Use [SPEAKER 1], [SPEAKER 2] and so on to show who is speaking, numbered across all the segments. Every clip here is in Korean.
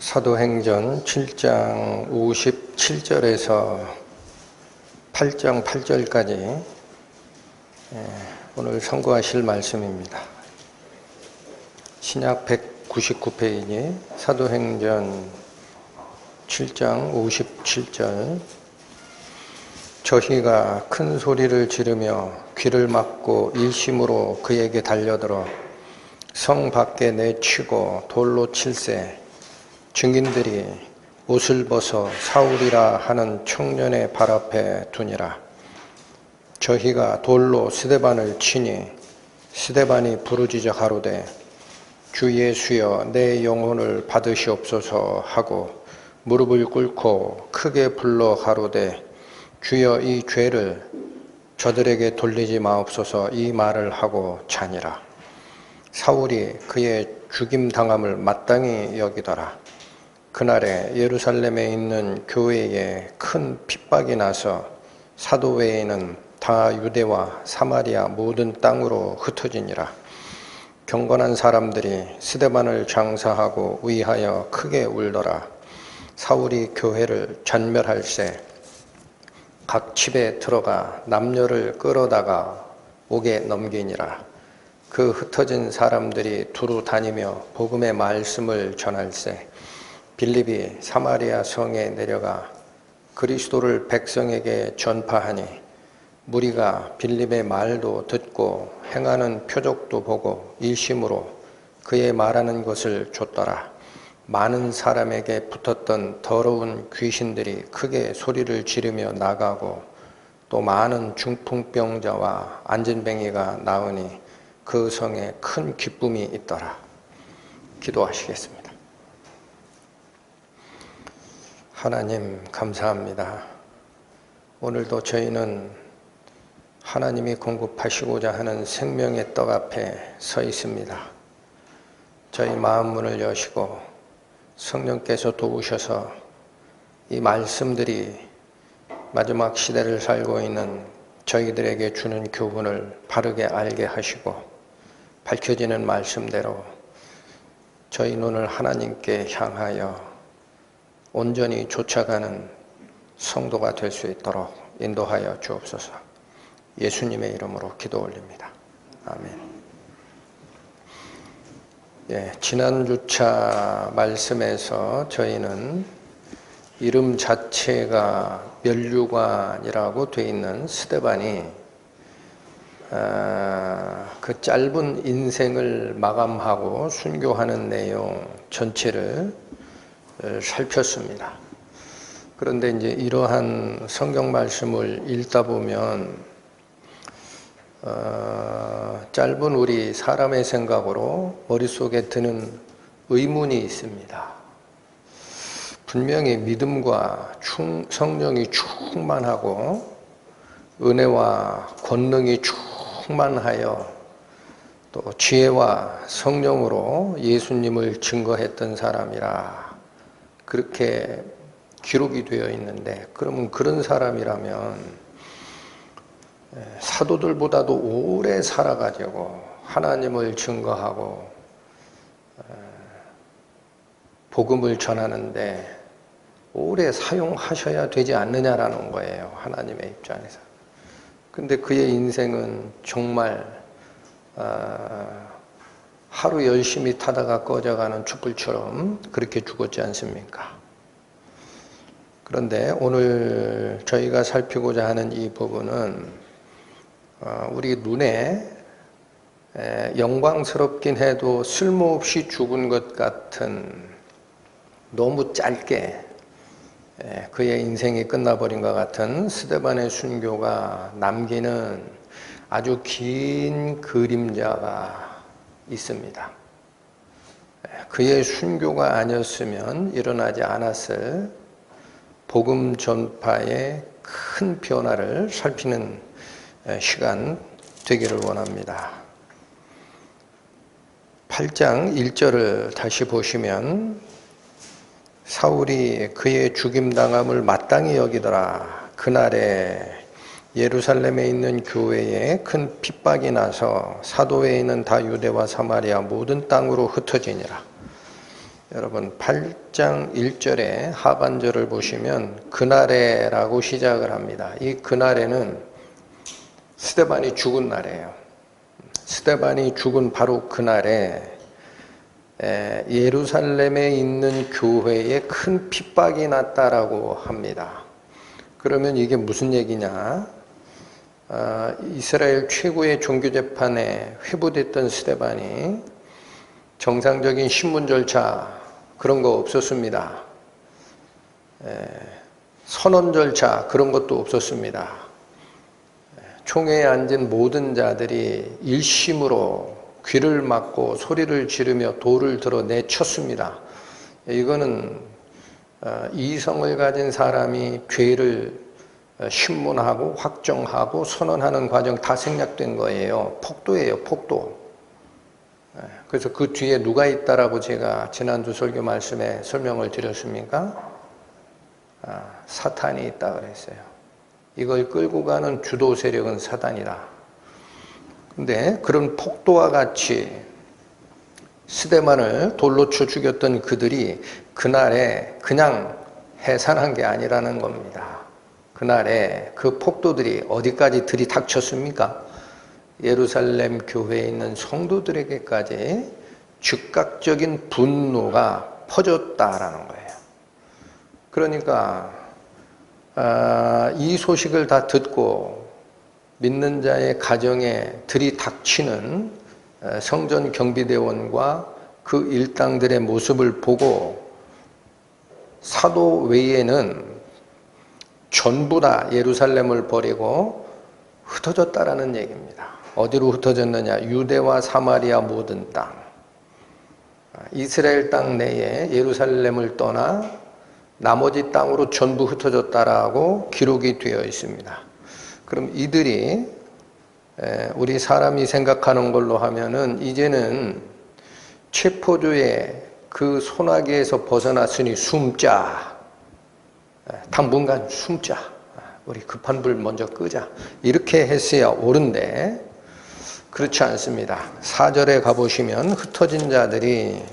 [SPEAKER 1] 사도행전 7장 57절에서 8장 8절까지 오늘 선고하실 말씀입니다. 신약 199페이지 사도행전 7장 57절. 저희가 큰 소리를 지르며 귀를 막고 일심으로 그에게 달려들어 성 밖에 내치고 돌로 칠세. 증인들이 옷을 벗어 사울이라 하는 청년의 발 앞에 두니라. 저희가 돌로 스데반을 치니 스데반이 부르짖어 가로되 주 예수여 내 영혼을 받으시옵소서 하고 무릎을 꿇고 크게 불러 가로되 주여 이 죄를 저들에게 돌리지 마옵소서. 이 말을 하고 자니라. 사울이 그의 죽임당함을 마땅히 여기더라. 그날에 예루살렘에 있는 교회에 큰 핍박이 나서 사도 외에는 다 유대와 사마리아 모든 땅으로 흩어지니라. 경건한 사람들이 스데반을 장사하고 위하여 크게 울더라. 사울이 교회를 전멸할세 각 집에 들어가 남녀를 끌어다가 옥에 넘기니라. 그 흩어진 사람들이 두루 다니며 복음의 말씀을 전할세 빌립이 사마리아 성에 내려가 그리스도를 백성에게 전파하니 무리가 빌립의 말도 듣고 행하는 표적도 보고 일심으로 그의 말하는 것을 좇더라. 많은 사람에게 붙었던 더러운 귀신들이 크게 소리를 지르며 나가고 또 많은 중풍병자와 안진뱅이가 나으니 그 성에 큰 기쁨이 있더라. 기도하시겠습니다. 하나님 감사합니다. 오늘도 저희는 하나님이 공급하시고자 하는 생명의 떡 앞에 서 있습니다. 저희 마음 문을 여시고 성령께서 도우셔서 이 말씀들이 마지막 시대를 살고 있는 저희들에게 주는 교훈을 바르게 알게 하시고 밝혀지는 말씀대로 저희 눈을 하나님께 향하여 온전히 쫓아가는 성도가 될 수 있도록 인도하여 주옵소서. 예수님의 이름으로 기도 올립니다. 아멘. 지난 주차 말씀에서 저희는 이름 자체가 면류관이라고 되어 있는 스데반이 그 짧은 인생을 마감하고 순교하는 내용 전체를 살폈습니다. 그런데 이제 이러한 성경 말씀을 읽다 보면 짧은 우리 사람의 생각으로 머릿속에 드는 의문이 있습니다. 분명히 믿음과 성령이 충만하고 은혜와 권능이 충만하여 또 지혜와 성령으로 예수님을 증거했던 사람이라 그렇게 기록이 되어 있는데, 그러면 그런 사람이라면 사도들보다도 오래 살아가지고 하나님을 증거하고 복음을 전하는데 오래 사용하셔야 되지 않느냐라는 거예요, 하나님의 입장에서. 근데 그의 인생은 정말 하루 열심히 타다가 꺼져가는 촛불처럼 그렇게 죽었지 않습니까? 그런데 오늘 저희가 살피고자 하는 이 부분은 우리 눈에 영광스럽긴 해도 쓸모없이 죽은 것 같은, 너무 짧게 그의 인생이 끝나버린 것 같은 스데반의 순교가 남기는 아주 긴 그림자가 있습니다. 그의 순교가 아니었으면 일어나지 않았을 복음 전파의 큰 변화를 살피는 시간 되기를 원합니다. 8장 1절을 다시 보시면 사울이 그의 죽임당함을 마땅히 여기더라. 그날에 예루살렘에 있는 교회에 큰 핍박이 나서 사도 외에는 다 유대와 사마리아 모든 땅으로 흩어지니라. 여러분 8장 1절에 하반절을 보시면 그날에라고 시작을 합니다. 이 그날에는 스데반이 죽은 날이에요. 스데반이 죽은 바로 그날에 예루살렘에 있는 교회에 큰 핍박이 났다라고 합니다. 그러면 이게 무슨 얘기냐? 이스라엘 최고의 종교재판에 회부됐던 스데반이 정상적인 신문 절차 그런 거 없었습니다. 선언 절차 그런 것도 없었습니다. 총회에 앉은 모든 자들이 일심으로 귀를 막고 소리를 지르며 돌을 들어 내쳤습니다. 이거는 이성을 가진 사람이 죄를 신문하고 확정하고 선언하는 과정 다 생략된 거예요. 폭도예요, 폭도. 그래서 그 뒤에 누가 있다라고 제가 지난주 설교 말씀에 설명을 드렸습니까? 사탄이 있다 그랬어요. 이걸 끌고 가는 주도 세력은 사단이다. 근데 그런 폭도와 같이 스데반을 돌로 쳐 죽였던 그들이 그날에 그냥 해산한 게 아니라는 겁니다. 그날에 그 폭도들이 어디까지 들이닥쳤습니까? 예루살렘 교회에 있는 성도들에게까지 즉각적인 분노가 퍼졌다라는 거예요. 그러니까 이 소식을 다 듣고 믿는 자의 가정에 들이닥치는 성전 경비대원과 그 일당들의 모습을 보고 사도 외에는 전부 다 예루살렘을 버리고 흩어졌다라는 얘기입니다. 어디로 흩어졌느냐? 유대와 사마리아 모든 땅, 이스라엘 땅 내에 예루살렘을 떠나 나머지 땅으로 전부 흩어졌다라고 기록이 되어 있습니다. 그럼 이들이 우리 사람이 생각하는 걸로 하면은 이제는 체포조의 그 소나기에서 벗어났으니 숨자, 당분간 숨자, 우리 급한 불 먼저 끄자, 이렇게 했어야 옳은데 그렇지 않습니다. 4절에 가보시면 흩어진 자들이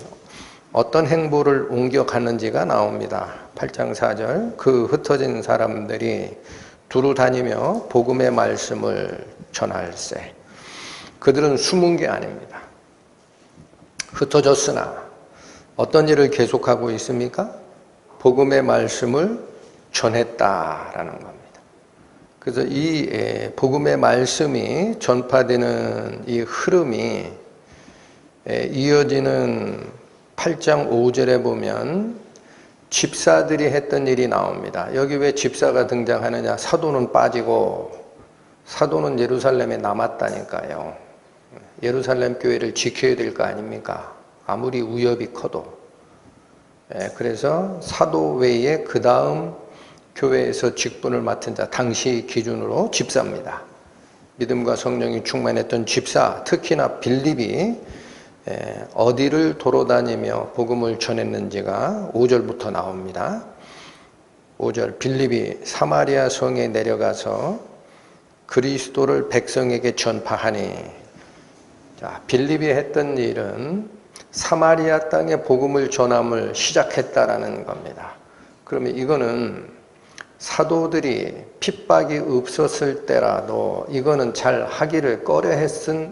[SPEAKER 1] 어떤 행보를 옮겨갔는지가 나옵니다. 8장 4절, 그 흩어진 사람들이 두루 다니며 복음의 말씀을 전할세. 그들은 숨은 게 아닙니다. 흩어졌으나 어떤 일을 계속하고 있습니까? 복음의 말씀을 전했다라는 겁니다. 그래서 이 복음의 말씀이 전파되는 이 흐름이 이어지는 8장 5절에 보면 집사들이 했던 일이 나옵니다. 여기 왜 집사가 등장하느냐? 사도는 빠지고 사도는 예루살렘에 남았다니까요. 예루살렘 교회를 지켜야 될 거 아닙니까? 아무리 위협이 커도. 그래서 사도 외에 그 다음 교회에서 직분을 맡은 자, 당시 기준으로 집사입니다. 믿음과 성령이 충만했던 집사, 특히나 빌립이 어디를 돌아다니며 복음을 전했는지가 5절부터 나옵니다. 5절, 빌립이 사마리아 성에 내려가서 그리스도를 백성에게 전파하니. 자, 빌립이 했던 일은 사마리아 땅에 복음을 전함을 시작했다라는 겁니다. 그러면 이거는 사도들이 핍박이 없었을 때라도 이거는 잘 하기를 꺼려 했을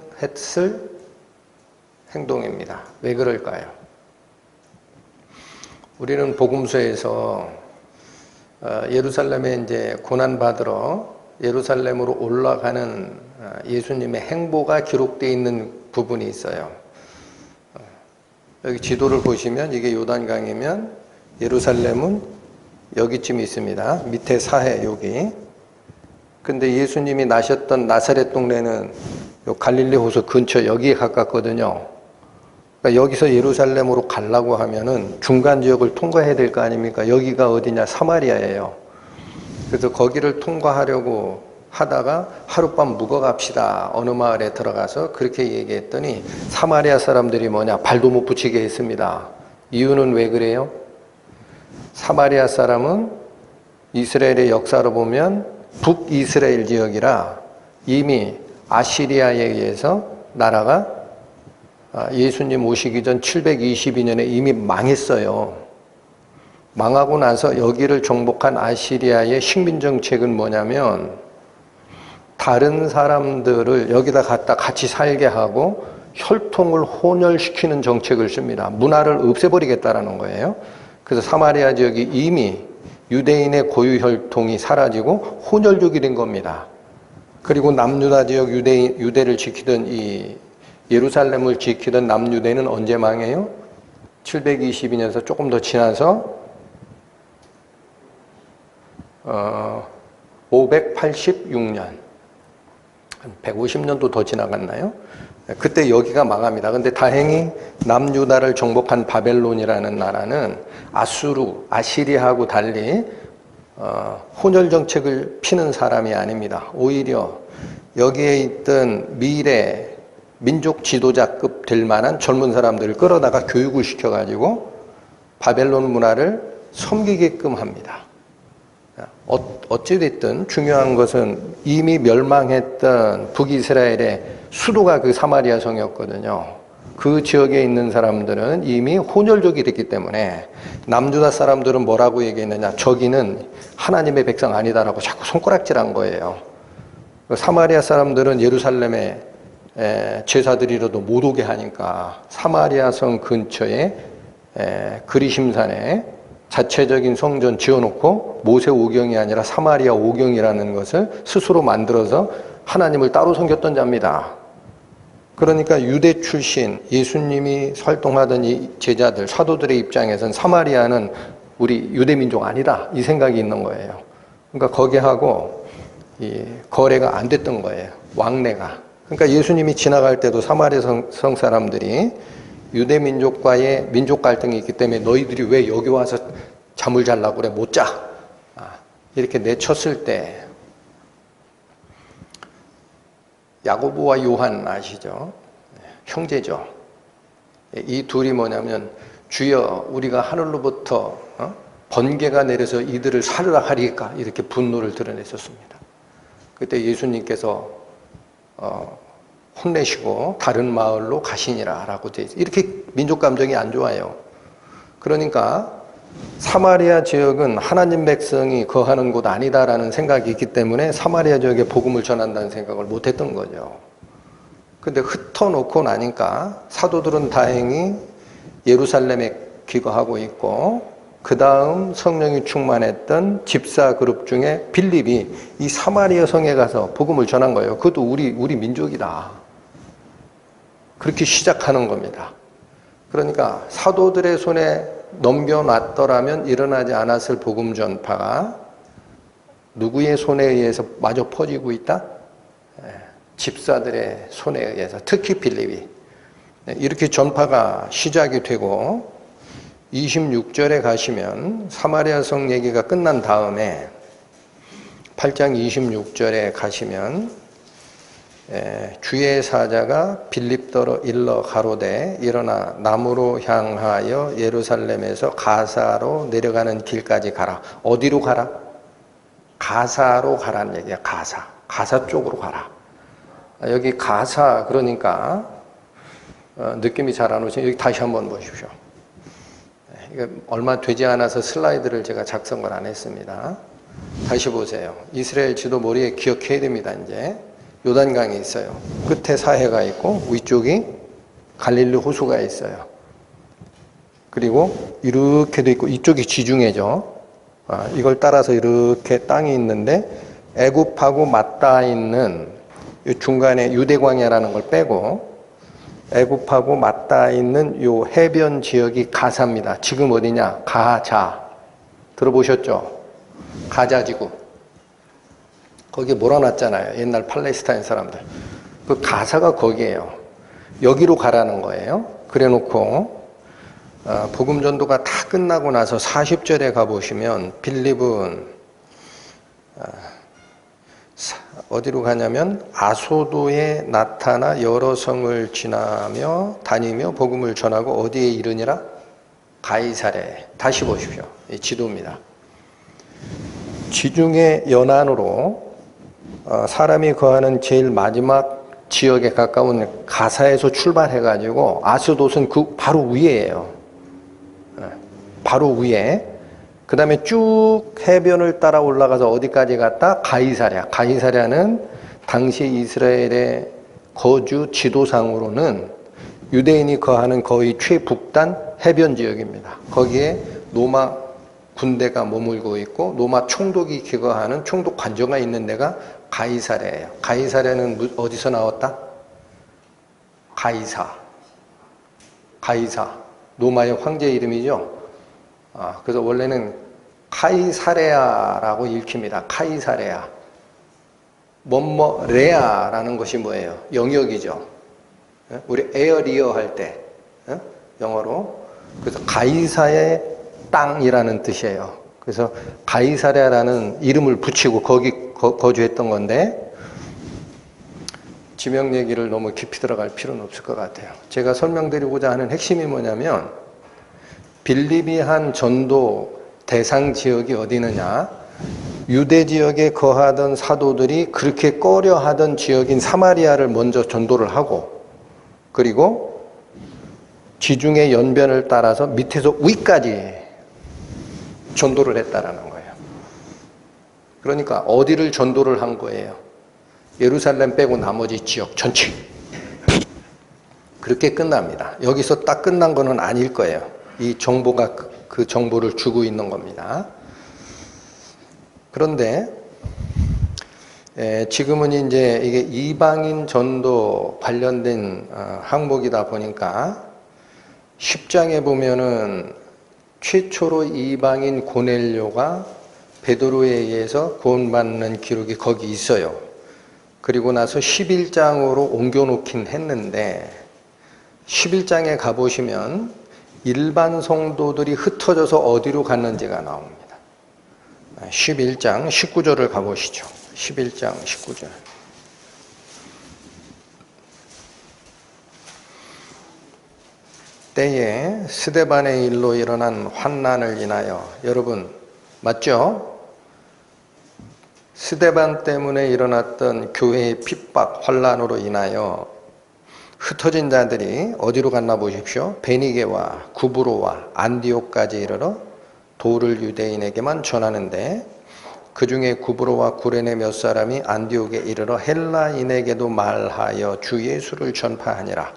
[SPEAKER 1] 행동입니다. 왜 그럴까요? 우리는 복음서에서 예루살렘에 이제 고난받으러 예루살렘으로 올라가는 예수님의 행보가 기록되어 있는 부분이 있어요. 여기 지도를 보시면 이게 요단강이면 예루살렘은 여기쯤 있습니다. 밑에 사해 여기. 근데 예수님이 나셨던 나사렛 동네는 요 갈릴리 호수 근처 여기에 가깝거든요. 그러니까 여기서 예루살렘으로 가려고 하면은 중간 지역을 통과해야 될 거 아닙니까? 여기가 어디냐? 사마리아예요. 그래서 거기를 통과하려고 하다가 하룻밤 묵어 갑시다. 어느 마을에 들어가서 그렇게 얘기했더니 사마리아 사람들이 뭐냐? 발도 못 붙이게 했습니다. 이유는 왜 그래요? 사마리아 사람은 이스라엘의 역사로 보면 북이스라엘 지역이라 이미 아시리아에 의해서 나라가 예수님 오시기 전 722년에 이미 망했어요. 망하고 나서 여기를 정복한 아시리아의 식민정책은 뭐냐면 다른 사람들을 여기다 갖다 같이 살게 하고 혈통을 혼혈시키는 정책을 씁니다. 문화를 없애버리겠다라는 거예요. 그래서 사마리아 지역이 이미 유대인의 고유 혈통이 사라지고 혼혈족이 된 겁니다. 그리고 남유다 지역 유대를 지키던 이 예루살렘을 지키던 남유대는 언제 망해요? 722년에서 조금 더 지나서 586년, 한 150년도 더 지나갔나요? 그때 여기가 망합니다. 근데 다행히 남유다를 정복한 바벨론이라는 나라는 아시리아하고 달리 혼혈 정책을 피는 사람이 아닙니다. 오히려 여기에 있던 미래 민족 지도자급 될 만한 젊은 사람들을 끌어다가 교육을 시켜가지고 바벨론 문화를 섬기게끔 합니다. 어찌됐든 중요한 것은 이미 멸망했던 북이스라엘의 수도가 그 사마리아 성이었거든요. 그 지역에 있는 사람들은 이미 혼혈족이 됐기 때문에 남유다 사람들은 뭐라고 얘기했느냐, 저기는 하나님의 백성 아니다라고 자꾸 손가락질한 거예요. 사마리아 사람들은 예루살렘에 제사드리러도 못 오게 하니까 사마리아 성 근처에 그리심산에 자체적인 성전 지어놓고 모세 오경이 아니라 사마리아 오경이라는 것을 스스로 만들어서 하나님을 따로 섬겼던 자입니다. 그러니까 유대 출신 예수님이 활동하던 이 제자들, 사도들의 입장에선 사마리아는 우리 유대 민족 아니다 이 생각이 있는 거예요. 그러니까 거기하고 이 거래가 안 됐던 거예요. 왕래가. 그러니까 예수님이 지나갈 때도 사마리아 성 사람들이 유대 민족과의 민족 갈등이 있기 때문에 너희들이 왜 여기 와서 잠을 자려고 그래? 못 자. 이렇게 내쳤을 때 야고보와 요한 아시죠? 형제죠. 이 둘이 뭐냐면 주여 우리가 하늘로부터 번개가 내려서 이들을 살으라 하리까 이렇게 분노를 드러냈었습니다. 그때 예수님께서 혼내시고 다른 마을로 가시니라 라고 돼 있어요. 이렇게 민족 감정이 안 좋아요. 그러니까 사마리아 지역은 하나님 백성이 거하는 곳 아니다라는 생각이 있기 때문에 사마리아 지역에 복음을 전한다는 생각을 못했던 거죠. 근데 흩어놓고 나니까 사도들은 다행히 예루살렘에 귀거하고 있고 그 다음 성령이 충만했던 집사 그룹 중에 빌립이 이 사마리아 성에 가서 복음을 전한 거예요. 그것도 우리 민족이다. 그렇게 시작하는 겁니다. 그러니까 사도들의 손에 넘겨놨더라면 일어나지 않았을 복음 전파가 누구의 손에 의해서 마저 퍼지고 있다? 집사들의 손에 의해서, 특히 빌립이. 이렇게 전파가 시작이 되고 26절에 가시면 사마리아 성 얘기가 끝난 다음에 8장 26절에 가시면 주의 사자가 빌립더러 일러 가로되 일어나 남으로 향하여 예루살렘에서 가사로 내려가는 길까지 가라. 어디로 가라? 가사로 가라는 얘기야. 가사 쪽으로 가라. 여기 가사 그러니까 느낌이 잘 안 오시죠? 여기 다시 한번 보십시오. 이거 얼마 되지 않아서 슬라이드를 제가 작성을 안 했습니다. 다시 보세요. 이스라엘 지도 머리에 기억해야 됩니다. 이제 요단강이 있어요. 끝에 사해가 있고 위쪽이 갈릴리 호수가 있어요. 그리고 이렇게 돼 있고 이쪽이 지중해죠. 이걸 따라서 이렇게 땅이 있는데 애굽하고 맞닿아 있는 이 중간에 유대광야라는 걸 빼고 애굽하고 맞닿아 있는 요 해변 지역이 가사입니다. 지금 어디냐? 가자. 들어보셨죠? 가자지구. 거기에 몰아놨잖아요. 옛날 팔레스타인 사람들. 그 가사가 거기에요. 여기로 가라는 거예요. 그래 놓고 복음 전도가 다 끝나고 나서 40절에 가보시면 빌립은 어디로 가냐면 아소도에 나타나 여러 성을 지나며 다니며 복음을 전하고 어디에 이르니라? 가이사랴. 다시 보십시오. 이 지도입니다. 지중해 연안으로 사람이 거하는 제일 마지막 지역에 가까운 가사에서 출발해가지고 아스돗은 그 바로 위에예요. 바로 위에. 그 다음에 쭉 해변을 따라 올라가서 어디까지 갔다? 가이사랴. 가이사랴는 당시 이스라엘의 거주 지도상으로는 유대인이 거하는 거의 최북단 해변 지역입니다. 거기에 로마 군대가 머물고 있고 로마 총독이 기거하는 총독 관저가 있는 데가 가이사랴예요. 가이사랴는 어디서 나왔다? 가이사. 로마의 황제 이름이죠. 그래서 원래는 카이사레아라고 읽힙니다. 카이사레아. 레아라는 것이 뭐예요? 영역이죠. 우리 에어리어 할 때 영어로. 그래서 가이사의 땅이라는 뜻이에요. 그래서 가이사레아라는 이름을 붙이고 거기 거주했던 건데 지명 얘기를 너무 깊이 들어갈 필요는 없을 것 같아요. 제가 설명드리고자 하는 핵심이 뭐냐면 빌립이 한 전도 대상 지역이 어디 있느냐? 유대 지역에 거하던 사도들이 그렇게 꺼려하던 지역인 사마리아를 먼저 전도를 하고 그리고 지중해 연변을 따라서 밑에서 위까지 전도를 했다라는 거예요. 그러니까 어디를 전도를 한 거예요? 예루살렘 빼고 나머지 지역 전체. 그렇게 끝납니다. 여기서 딱 끝난 거는 아닐 거예요. 이 정보가 그 정보를 주고 있는 겁니다. 그런데 지금은 이제 이게 이방인 전도 관련된 항목이다 보니까 10장에 보면은 최초로 이방인 고넬료가 베드로에 의해서 구원받는 기록이 거기 있어요. 그리고 나서 11장으로 옮겨놓긴 했는데 11장에 가보시면 일반 성도들이 흩어져서 어디로 갔는지가 나옵니다. 11장 19절을 가보시죠. 11장 19절. 때에 스데반의 일로 일어난 환난을 인하여, 여러분 맞죠? 스데반 때문에 일어났던 교회의 핍박, 환난으로 인하여 흩어진 자들이 어디로 갔나 보십시오. 베니게와 구브로와 안디옥까지 이르러 도를 유대인에게만 전하는데 그 중에 구브로와 구레네 몇 사람이 안디옥에 이르러 헬라인에게도 말하여 주 예수를 전파하니라.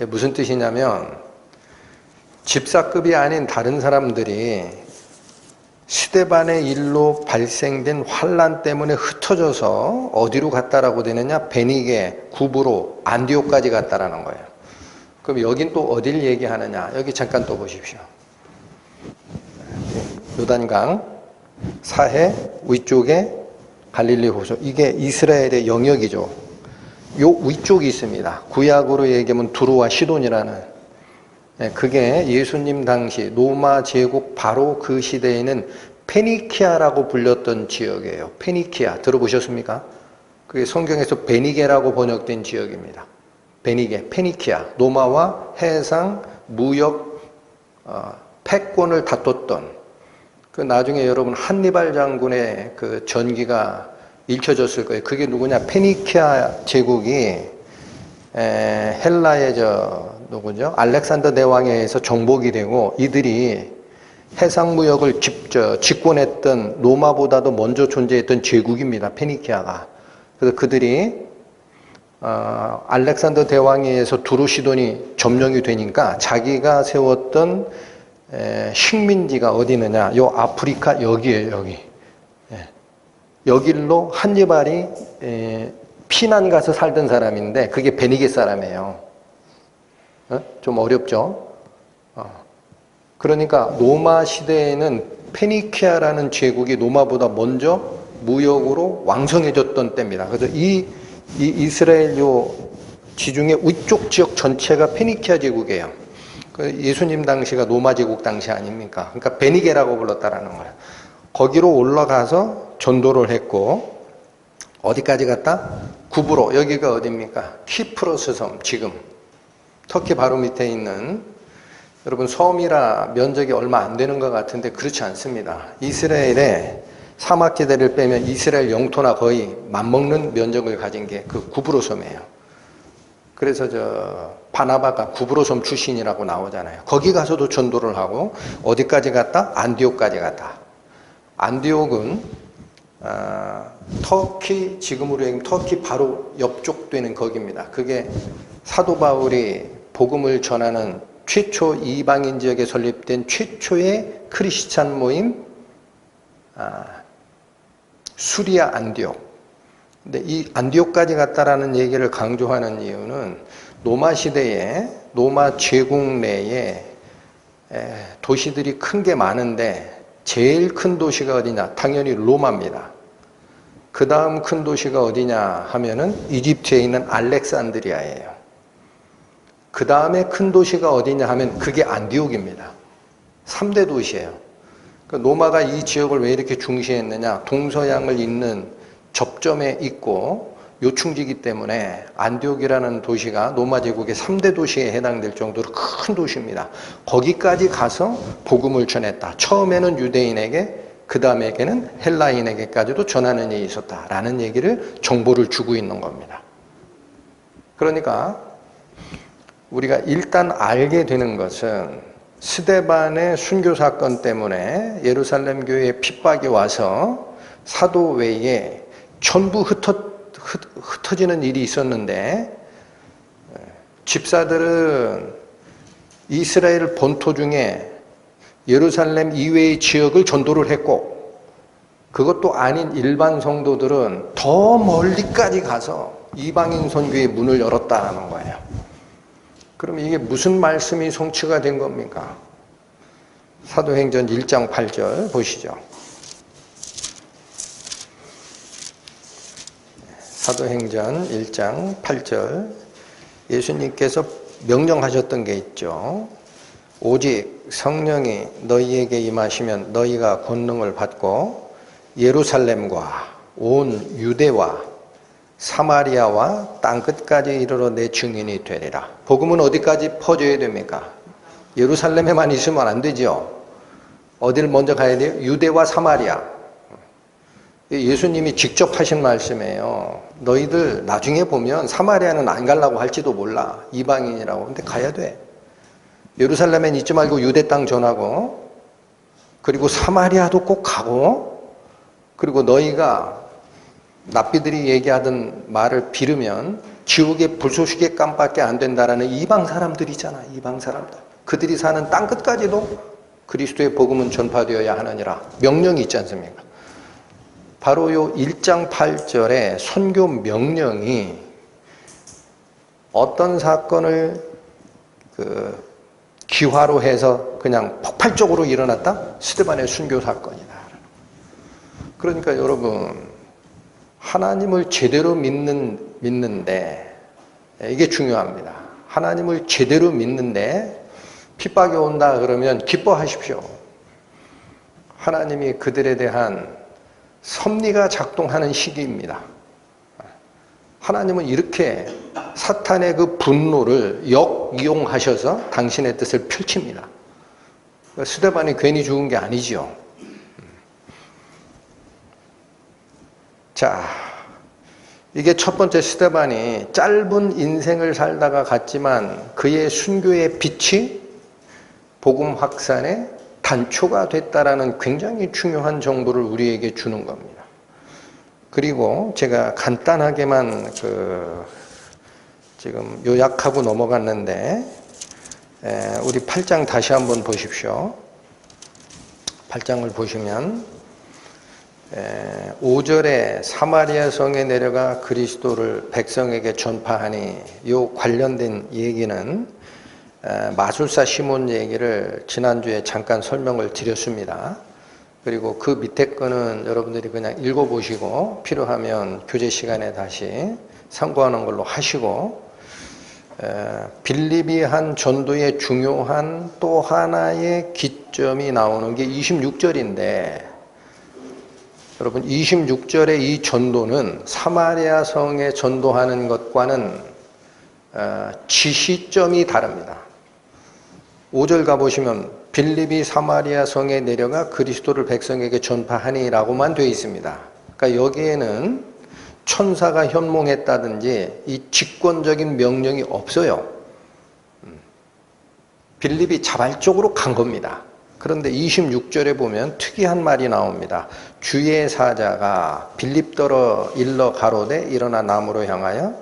[SPEAKER 1] 무슨 뜻이냐면 집사급이 아닌 다른 사람들이 스데반의 일로 발생된 환난 때문에 흩어져서 어디로 갔다라고 되느냐? 베니게, 구브로, 안디옥까지 갔다라는 거예요. 그럼 여긴 또 어딜 얘기하느냐? 여기 잠깐 또 보십시오. 요단강 사해 위쪽에 갈릴리 호수, 이게 이스라엘의 영역이죠. 요 위쪽이 있습니다. 구약으로 얘기하면 두로와 시돈이라는, 그게 예수님 당시 로마 제국 바로 그 시대에는 페니키아라고 불렸던 지역이에요. 페니키아 들어보셨습니까? 그게 성경에서 베니게라고 번역된 지역입니다. 베니게, 페니키아, 로마와 해상 무역 패권을 다퉜던, 그 나중에 여러분 한니발 장군의 그 전기가 읽혀졌을 거예요. 그게 누구냐? 페니키아 제국이 헬라의 누구죠? 알렉산더 대왕에 의해서 정복이 되고 이들이 해상무역을 집권했던 로마보다도 먼저 존재했던 제국입니다. 페니키아가. 그래서 그들이 알렉산더 대왕에 의해서 두로시돈이 점령이 되니까 자기가 세웠던 식민지가 어디 있느냐? 요 아프리카 여기에요. 여기. 여길로 한니발이 피난 가서 살던 사람인데 그게 베니게 사람이에요. 좀 어렵죠? 그러니까 로마 시대에는 페니키아라는 제국이 로마보다 먼저 무역으로 왕성해졌던 때입니다. 그래서 이 이스라엘 요 지중해 위쪽 지역 전체가 페니키아 제국이에요. 예수님 당시가 로마 제국 당시 아닙니까? 그러니까 베니게라고 불렀다라는 거예요. 거기로 올라가서 전도를 했고 어디까지 갔다? 구브로, 여기가 어디입니까? 키프로스 섬, 지금 터키 바로 밑에 있는, 여러분 섬이라 면적이 얼마 안 되는 것 같은데 그렇지 않습니다. 이스라엘의 사막지대를 빼면 이스라엘 영토나 거의 맞먹는 면적을 가진 게 그 구브로 섬이에요. 그래서 바나바가 구브로섬 출신이라고 나오잖아요. 거기 가서도 전도를 하고 어디까지 갔다? 안디옥까지 갔다. 안디옥은 터키, 지금으로 얘기하면 터키 바로 옆쪽 되는 거기입니다. 그게 사도 바울이 복음을 전하는 최초 이방인 지역에 설립된 최초의 크리스찬 모임 수리아 안디옥. 근데 이 안디옥까지 갔다라는 얘기를 강조하는 이유는 로마 시대에 로마 제국 내에 도시들이 큰 게 많은데 제일 큰 도시가 어디냐? 당연히 로마입니다. 그 다음 큰 도시가 어디냐 하면은 이집트에 있는 알렉산드리아예요. 그 다음에 큰 도시가 어디냐 하면 그게 안디옥입니다. 3대 도시예요. 로마가 이 지역을 왜 이렇게 중시했느냐? 동서양을 잇는 접점에 있고 요충지기 때문에 안디옥이라는 도시가 로마 제국의 3대 도시에 해당될 정도로 큰 도시입니다. 거기까지 가서 복음을 전했다. 처음에는 유대인에게, 그 다음에게는 헬라인에게까지도 전하는 일이 있었다라는 얘기를 정보를 주고 있는 겁니다. 그러니까 우리가 일단 알게 되는 것은 스데반의 순교 사건 때문에 예루살렘 교회에 핍박이 와서 사도 외에 전부 흩어지는 일이 있었는데 집사들은 이스라엘 본토 중에 예루살렘 이외의 지역을 전도를 했고 그것도 아닌 일반 성도들은 더 멀리까지 가서 이방인 선교의 문을 열었다는 거예요. 그럼 이게 무슨 말씀이 성취가 된 겁니까? 사도행전 1장 8절 보시죠. 사도행전 1장 8절 예수님께서 명령하셨던 게 있죠. 오직 성령이 너희에게 임하시면 너희가 권능을 받고 예루살렘과 온 유대와 사마리아와 땅끝까지 이르러 내 증인이 되리라. 복음은 어디까지 퍼져야 됩니까? 예루살렘에만 있으면 안 되죠. 어디를 먼저 가야 돼요? 유대와 사마리아. 예수님이 직접 하신 말씀이에요. 너희들 나중에 보면 사마리아는 안 가려고 할지도 몰라. 이방인이라고. 근데 가야 돼. 예루살렘엔 있지 말고 유대 땅 전하고, 그리고 사마리아도 꼭 가고, 그리고 너희가 납비들이 얘기하던 말을 빌으면 지옥의 불쏘시개 깜밖에 안 된다라는 이방 사람들이잖아. 이방 사람들. 그들이 사는 땅 끝까지도 그리스도의 복음은 전파되어야 하느니라. 명령이 있지 않습니까? 바로 요 1장 8절의 선교 명령이 어떤 사건을 기화로 해서 그냥 폭발적으로 일어났다? 스데반의 순교 사건이다. 그러니까 여러분, 하나님을 제대로 믿는데, 이게 중요합니다. 하나님을 제대로 믿는데 핍박이 온다 그러면 기뻐하십시오. 하나님이 그들에 대한 섭리가 작동하는 시기입니다. 하나님은 이렇게 사탄의 그 분노를 역이용하셔서 당신의 뜻을 펼칩니다. 스데반이 괜히 죽은 게 아니죠. 자, 이게 첫 번째 스데반이 짧은 인생을 살다가 갔지만 그의 순교의 빛이 복음 확산에 단초가 됐다라는 굉장히 중요한 정보를 우리에게 주는 겁니다. 그리고 제가 간단하게만 지금 요약하고 넘어갔는데 우리 8장 다시 한번 보십시오. 8장을 보시면 5절에 사마리아 성에 내려가 그리스도를 백성에게 전파하니 요 관련된 얘기는 마술사 시몬 얘기를 지난주에 잠깐 설명을 드렸습니다. 그리고 그 밑에 거는 여러분들이 그냥 읽어보시고 필요하면 교재 시간에 다시 참고하는 걸로 하시고, 빌립이 한 전도의 중요한 또 하나의 기점이 나오는 게 26절인데, 여러분 26절의 이 전도는 사마리아 성에 전도하는 것과는 지시점이 다릅니다. 5절 가보시면 빌립이 사마리아 성에 내려가 그리스도를 백성에게 전파하니 라고만 되어 있습니다. 그러니까 여기에는 천사가 현몽했다든지 이 직권적인 명령이 없어요. 빌립이 자발적으로 간 겁니다. 그런데 26절에 보면 특이한 말이 나옵니다. 주의 사자가 빌립더러 일러 가로되 일어나 남으로 향하여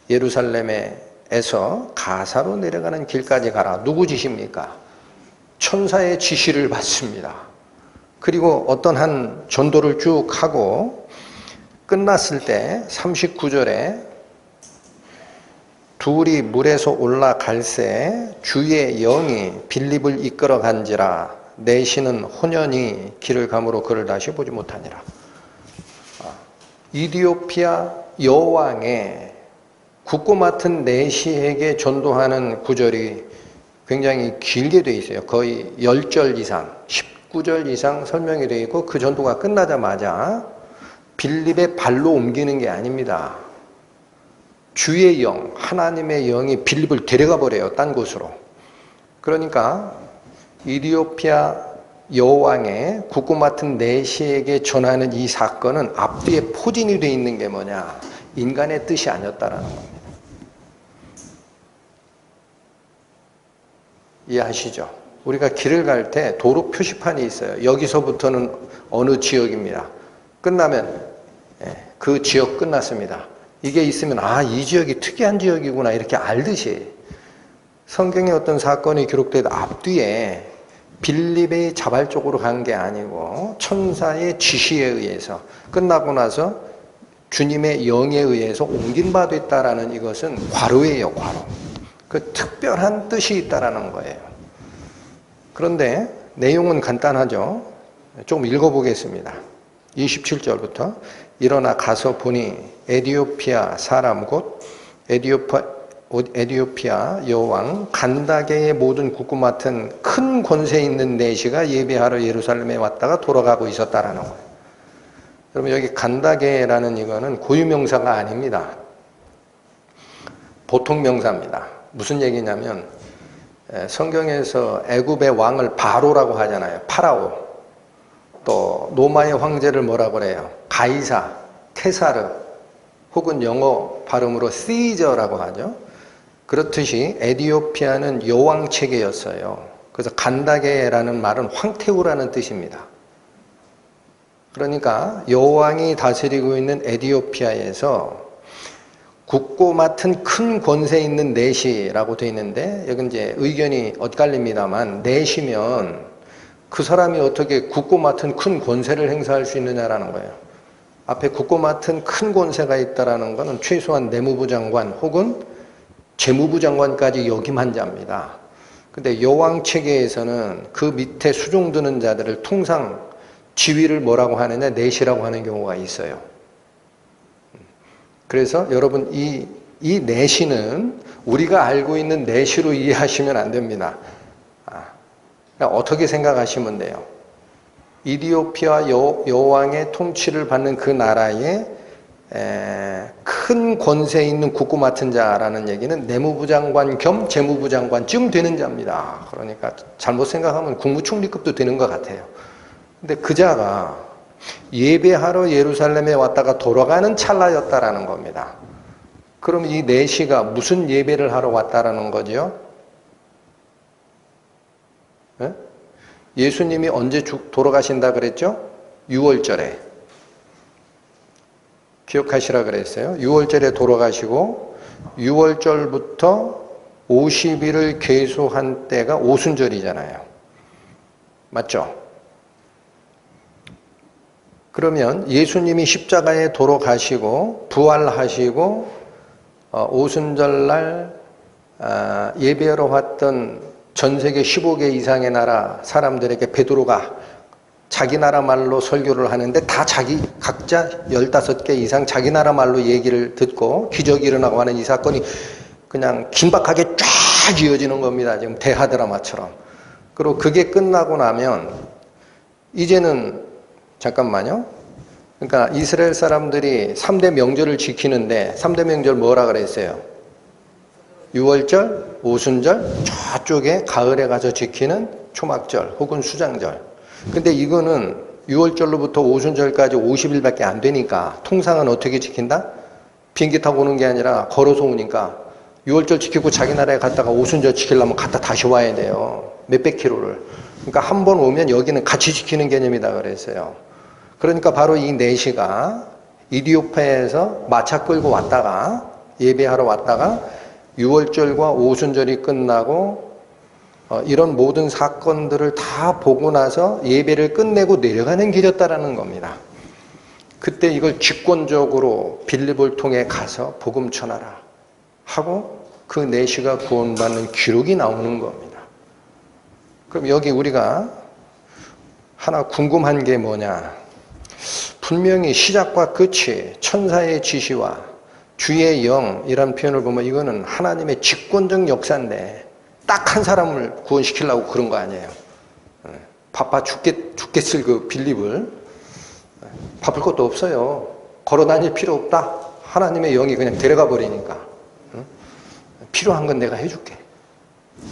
[SPEAKER 1] 예루살렘에서 가사로 내려가는 길까지 가라. 누구 지시입니까? 천사의 지시를 받습니다. 그리고 어떤 한 전도를 쭉 하고 끝났을 때 39절에 둘이 물에서 올라갈새 주의 영이 빌립을 이끌어 간지라 내시는 혼연히 길을 가므로 그를 다시 보지 못하니라. 이디오피아 여왕의 굳고 맡은 내시에게 전도하는 구절이 굉장히 길게 되어 있어요. 거의 10절 이상, 19절 이상 설명이 되어 있고 그 전도가 끝나자마자 빌립의 발로 옮기는 게 아닙니다. 주의 영, 하나님의 영이 빌립을 데려가 버려요. 딴 곳으로. 그러니까 이디오피아 여왕의 굳고 맡은 내시에게 전하는 이 사건은 앞뒤에 포진이 되어 있는 게 뭐냐? 인간의 뜻이 아니었다라는 겁니다. 이해하시죠? 우리가 길을 갈 때 도로 표시판이 있어요. 여기서부터는 어느 지역입니다. 끝나면 그 지역 끝났습니다. 이게 있으면 이 지역이 특이한 지역이구나 이렇게 알듯이 성경에 어떤 사건이 기록된 앞뒤에 빌립이 자발적으로 간 게 아니고 천사의 지시에 의해서 끝나고 나서 주님의 영에 의해서 옮긴 바 됐다라는 이것은 과로예요, 과로. 그 특별한 뜻이 있다라는 거예요. 그런데 내용은 간단하죠. 조금 읽어보겠습니다. 27절부터 일어나 가서 보니 에디오피아 사람 곧 에디오피아 여왕 간다게의 모든 굳고 맡은 큰 권세 있는 내시가 예배하러 예루살렘에 왔다가 돌아가고 있었다라는 거예요. 여러분 여기 간다게라는 이거는 고유명사가 아닙니다. 보통 명사입니다. 무슨 얘기냐면 성경에서 애굽의 왕을 바로라고 하잖아요. 파라오. 또 로마의 황제를 뭐라고 그래요? 가이사, 케사르 혹은 영어 발음으로 시저라고 하죠. 그렇듯이 에디오피아는 여왕 체계였어요. 그래서 간다게라는 말은 황태우라는 뜻입니다. 그러니까 여왕이 다스리고 있는 에디오피아에서 굳고 맡은 큰 권세 있는 내시라고 되어 있는데 여기 이제 의견이 엇갈립니다만 내시면 그 사람이 어떻게 굳고 맡은 큰 권세를 행사할 수 있느냐라는 거예요. 앞에 굳고 맡은 큰 권세가 있다라는 것은 최소한 내무부 장관 혹은 재무부 장관까지 역임한 자입니다. 근데 여왕 체계에서는 그 밑에 수종드는 자들을 통상 지위를 뭐라고 하느냐? 내시라고 하는 경우가 있어요. 그래서 여러분 이 내시는 우리가 알고 있는 내시로 이해하시면 안 됩니다. 그러니까 어떻게 생각하시면 돼요? 이디오피아 여왕의 통치를 받는 그 나라에 큰 권세 있는 굳고 맡은 자라는 얘기는 내무부 장관 겸 재무부 장관쯤 되는 자입니다. 그러니까 잘못 생각하면 국무총리급도 되는 것 같아요. 근데 그 자가 예배하러 예루살렘에 왔다가 돌아가는 찰나였다라는 겁니다. 그럼 이 내시가 무슨 예배를 하러 왔다라는 거죠? 네? 예수님이 언제 돌아가신다 그랬죠? 6월절에. 기억하시라 그랬어요. 6월절에 돌아가시고 6월절부터 50일을 계수한 때가 오순절이잖아요. 맞죠? 그러면 예수님이 십자가에 돌아가시고 부활하시고 오순절날 예배하러 왔던 전 세계 15개 이상의 나라 사람들에게 베드로가 자기 나라 말로 설교를 하는데 다 각자 15개 이상 자기 나라 말로 얘기를 듣고 기적이 일어나고 하는 이 사건이 그냥 긴박하게 쫙 이어지는 겁니다. 지금 대하 드라마처럼. 그리고 그게 끝나고 나면 이제는 잠깐만요. 그러니까 이스라엘 사람들이 3대 명절을 지키는데 3대 명절 뭐라 그랬어요? 6월절, 오순절, 저쪽에 가을에 가서 지키는 초막절 혹은 수장절. 근데 이거는 유월절로부터 오순절까지 50일밖에 안 되니까 통상은 어떻게 지킨다? 비행기 타고 오는 게 아니라 걸어서 오니까 유월절 지키고 자기 나라에 갔다가 오순절 지키려면 갔다 다시 와야 돼요. 몇백 킬로를. 그러니까 한 번 오면 여기는 같이 지키는 개념이다 그랬어요. 그러니까 바로 이 4시가 이디오피아에서 마차 끌고 왔다가 예배하러 왔다가 유월절과 오순절이 끝나고 이런 모든 사건들을 다 보고 나서 예배를 끝내고 내려가는 길이었다라는 겁니다. 그때 이걸 직권적으로 빌립을 통해 가서 복음 전하라 하고 그 4시가 구원받는 기록이 나오는 겁니다. 그럼 여기 우리가 하나 궁금한 게 뭐냐? 분명히 시작과 끝이 천사의 지시와 주의 영이란 표현을 보면 이거는 하나님의 직권적 역사인데 딱 한 사람을 구원시키려고 그런 거 아니에요. 바빠 죽겠을 그 빌립을 바쁠 것도 없어요. 걸어 다닐 필요 없다. 하나님의 영이 그냥 데려가 버리니까. 필요한 건 내가 해줄게.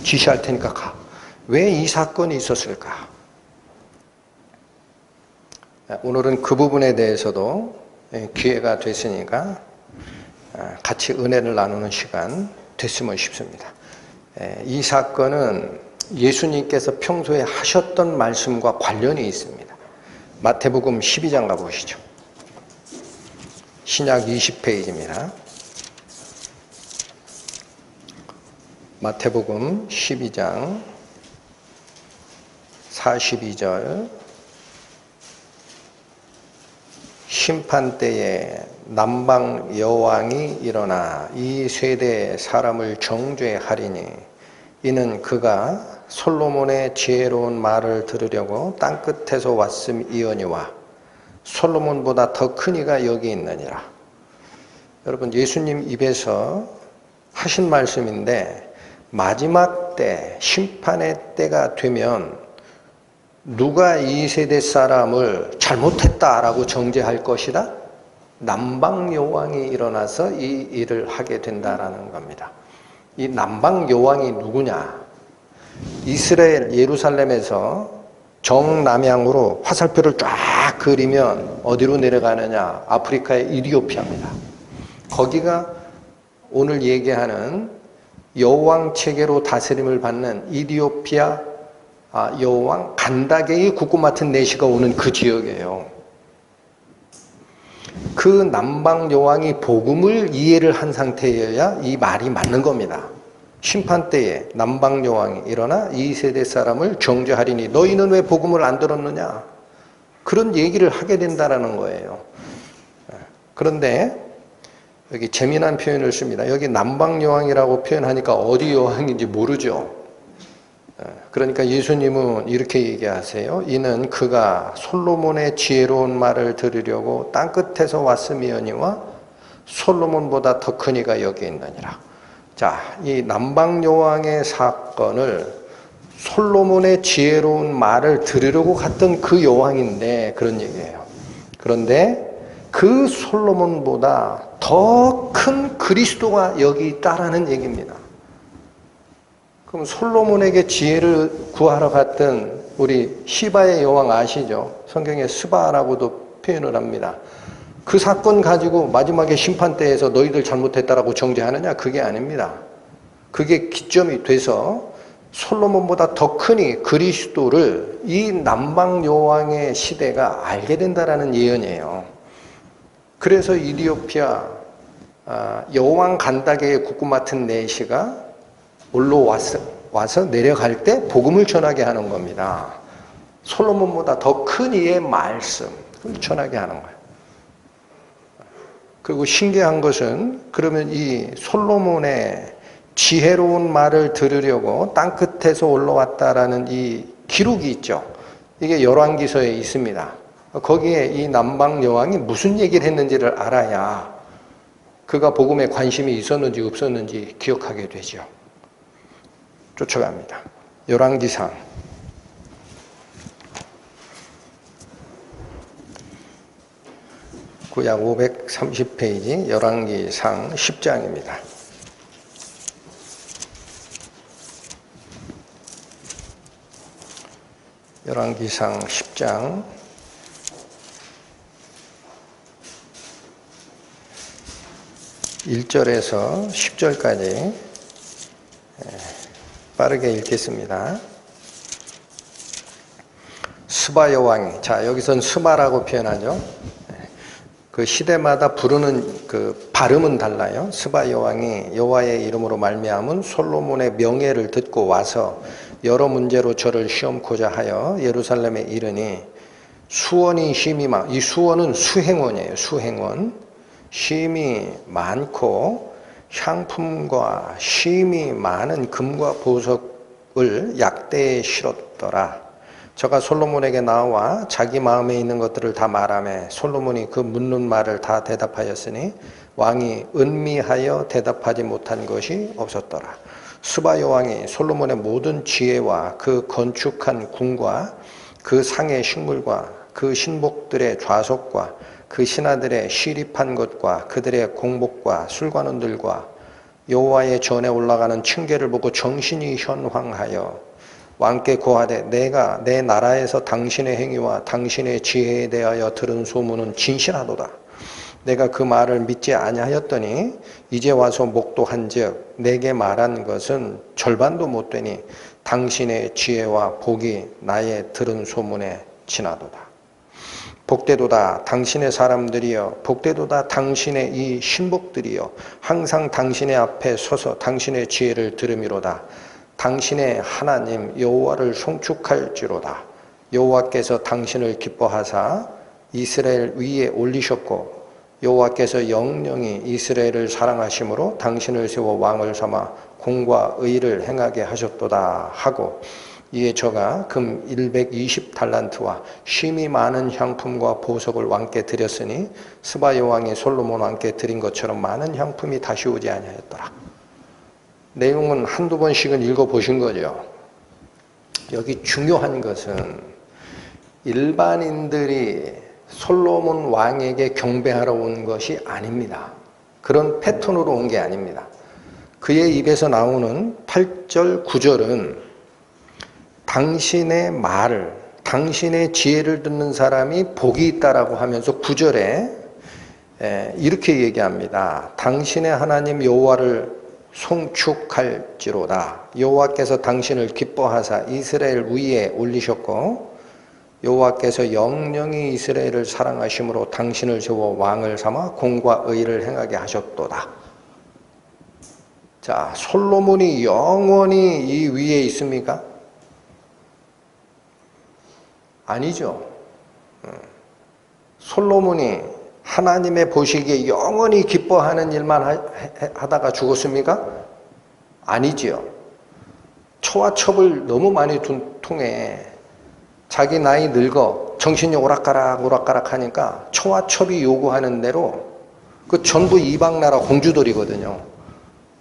[SPEAKER 1] 지시할 테니까 가. 왜 이 사건이 있었을까? 오늘은 그 부분에 대해서도 기회가 됐으니까 같이 은혜를 나누는 시간 됐으면 싶습니다. 이 사건은 예수님께서 평소에 하셨던 말씀과 관련이 있습니다. 마태복음 12장 가보시죠. 신약 20페이지입니다. 마태복음 12장 42절 심판때에 남방 여왕이 일어나 이 세대의 사람을 정죄하리니 이는 그가 솔로몬의 지혜로운 말을 들으려고 땅끝에서 왔음이오니와 솔로몬보다 더 큰 이가 여기 있느니라. 여러분 예수님 입에서 하신 말씀인데 마지막 때 심판의 때가 되면 누가 이 세대 사람을 잘못했다라고 정죄할 것이다? 남방 여왕이 일어나서 이 일을 하게 된다라는 겁니다. 이 남방 여왕이 누구냐? 이스라엘 예루살렘에서 정남향으로 화살표를 쫙 그리면 어디로 내려가느냐? 아프리카의 이디오피아입니다. 거기가 오늘 얘기하는 여왕 체계로 다스림을 받는 이디오피아 여왕 간다게의 국고 맡은 4시가 오는 그 지역이에요. 그 남방 여왕이 복음을 이해를 한 상태여야 이 말이 맞는 겁니다. 심판 때에 남방 여왕이 일어나 이 세대 사람을 정죄하리니 너희는 왜 복음을 안 들었느냐? 그런 얘기를 하게 된다라는 거예요. 그런데 여기 재미난 표현을 씁니다. 여기 남방 여왕이라고 표현하니까 어디 여왕인지 모르죠. 그러니까 예수님은 이렇게 얘기하세요. 이는 그가 솔로몬의 지혜로운 말을 들으려고 땅끝에서 왔음이오니와 솔로몬보다 더 큰 이가 여기 있느니라. 자, 이 남방 여왕의 사건을 솔로몬의 지혜로운 말을 들으려고 갔던 그 여왕인데 그런 얘기예요. 그런데 그 솔로몬보다 더 큰 그리스도가 여기 있다라는 얘기입니다. 그럼 솔로몬에게 지혜를 구하러 갔던 우리 시바의 여왕 아시죠? 성경에 스바라고도 표현을 합니다. 그 사건 가지고 마지막에 심판대에서 너희들 잘못했다라고 정죄하느냐? 그게 아닙니다. 그게 기점이 돼서 솔로몬보다 더 크니 그리스도를 이 남방 여왕의 시대가 알게 된다라는 예언이에요. 그래서 이디오피아 여왕 간다게의 국구 맡은 4시가 올라와서 내려갈 때 복음을 전하게 하는 겁니다. 솔로몬보다 더 큰 이의 말씀을 전하게 하는 거예요. 그리고 신기한 것은 그러면 이 솔로몬의 지혜로운 말을 들으려고 땅끝에서 올라왔다라는 이 기록이 있죠. 이게 열왕기서에 있습니다. 거기에 이 남방 여왕이 무슨 얘기를 했는지를 알아야 그가 복음에 관심이 있었는지 없었는지 기억하게 되죠. 쫓아갑니다. 열왕기상 구약 530페이지 열왕기상 10장입니다. 열왕기상 10장 1절에서 10절까지 빠르게 읽겠습니다. 스바 여왕이, 자, 여기선 스바라고 표현하죠. 그 시대마다 부르는 그 발음은 달라요. 스바 여왕이 여호와의 이름으로 말미암은 솔로몬의 명예를 듣고 와서 여러 문제로 저를 시험코자 하여 예루살렘에 이르니 수원이 힘이 많, 이 수원은 수행원이에요. 수행원. 힘이 많고 향품과 힘이 많은 금과 보석을 약대에 실었더라. 저가 솔로몬에게 나와 자기 마음에 있는 것들을 다 말하며 솔로몬이 그 묻는 말을 다 대답하였으니 왕이 은미하여 대답하지 못한 것이 없었더라. 스바 여왕이 솔로몬의 모든 지혜와 그 건축한 궁과 그 상의 식물과 그 신복들의 좌석과 그 신하들의 시립한 것과 그들의 공복과 술관원들과 여호와의 전에 올라가는 층계를 보고 정신이 현황하여 왕께 고하되 내가 내 나라에서 당신의 행위와 당신의 지혜에 대하여 들은 소문은 진실하도다. 내가 그 말을 믿지 아니하였더니 이제 와서 목도한즉 내게 말한 것은 절반도 못 되니 당신의 지혜와 복이 나의 들은 소문에 지나도다. 복되도다 당신의 사람들이여, 복되도다 당신의 이 신복들이여, 항상 당신의 앞에 서서 당신의 지혜를 들음이로다. 당신의 하나님 여호와를 송축할지로다. 여호와께서 당신을 기뻐하사 이스라엘 위에 올리셨고 여호와께서 영영이 이스라엘을 사랑하심으로 당신을 세워 왕을 삼아 공과 의를 행하게 하셨도다 하고, 이에 저가 금 120달란트와 쉼이 많은 향품과 보석을 왕께 드렸으니 스바 여왕이 솔로몬 왕께 드린 것처럼 많은 향품이 다시 오지 아니하였더라. 내용은 한두 번씩은 읽어보신 거죠. 여기 중요한 것은 일반인들이 솔로몬 왕에게 경배하러 온 것이 아닙니다. 그런 패턴으로 온 게 아닙니다. 그의 입에서 나오는 8절, 9절은 당신의 말을, 당신의 지혜를 듣는 사람이 복이 있다라고 하면서 9절에 이렇게 얘기합니다. 당신의 하나님 여호와를 송축할지로다. 여호와께서 당신을 기뻐하사 이스라엘 위에 올리셨고 여호와께서 영영이 이스라엘을 사랑하심으로 당신을 세워 왕을 삼아 공과 의를 행하게 하셨도다. 자, 솔로몬이 영원히 이 위에 있습니까? 아니죠. 솔로몬이 하나님의 보시기에 영원히 기뻐하는 일만 하다가 죽었습니까? 아니지요. 초와첩을 너무 많이 통해 자기 나이 늙어 정신이 오락가락 하니까 초와첩이 요구하는 대로 그 전부 이방 나라 공주들이거든요.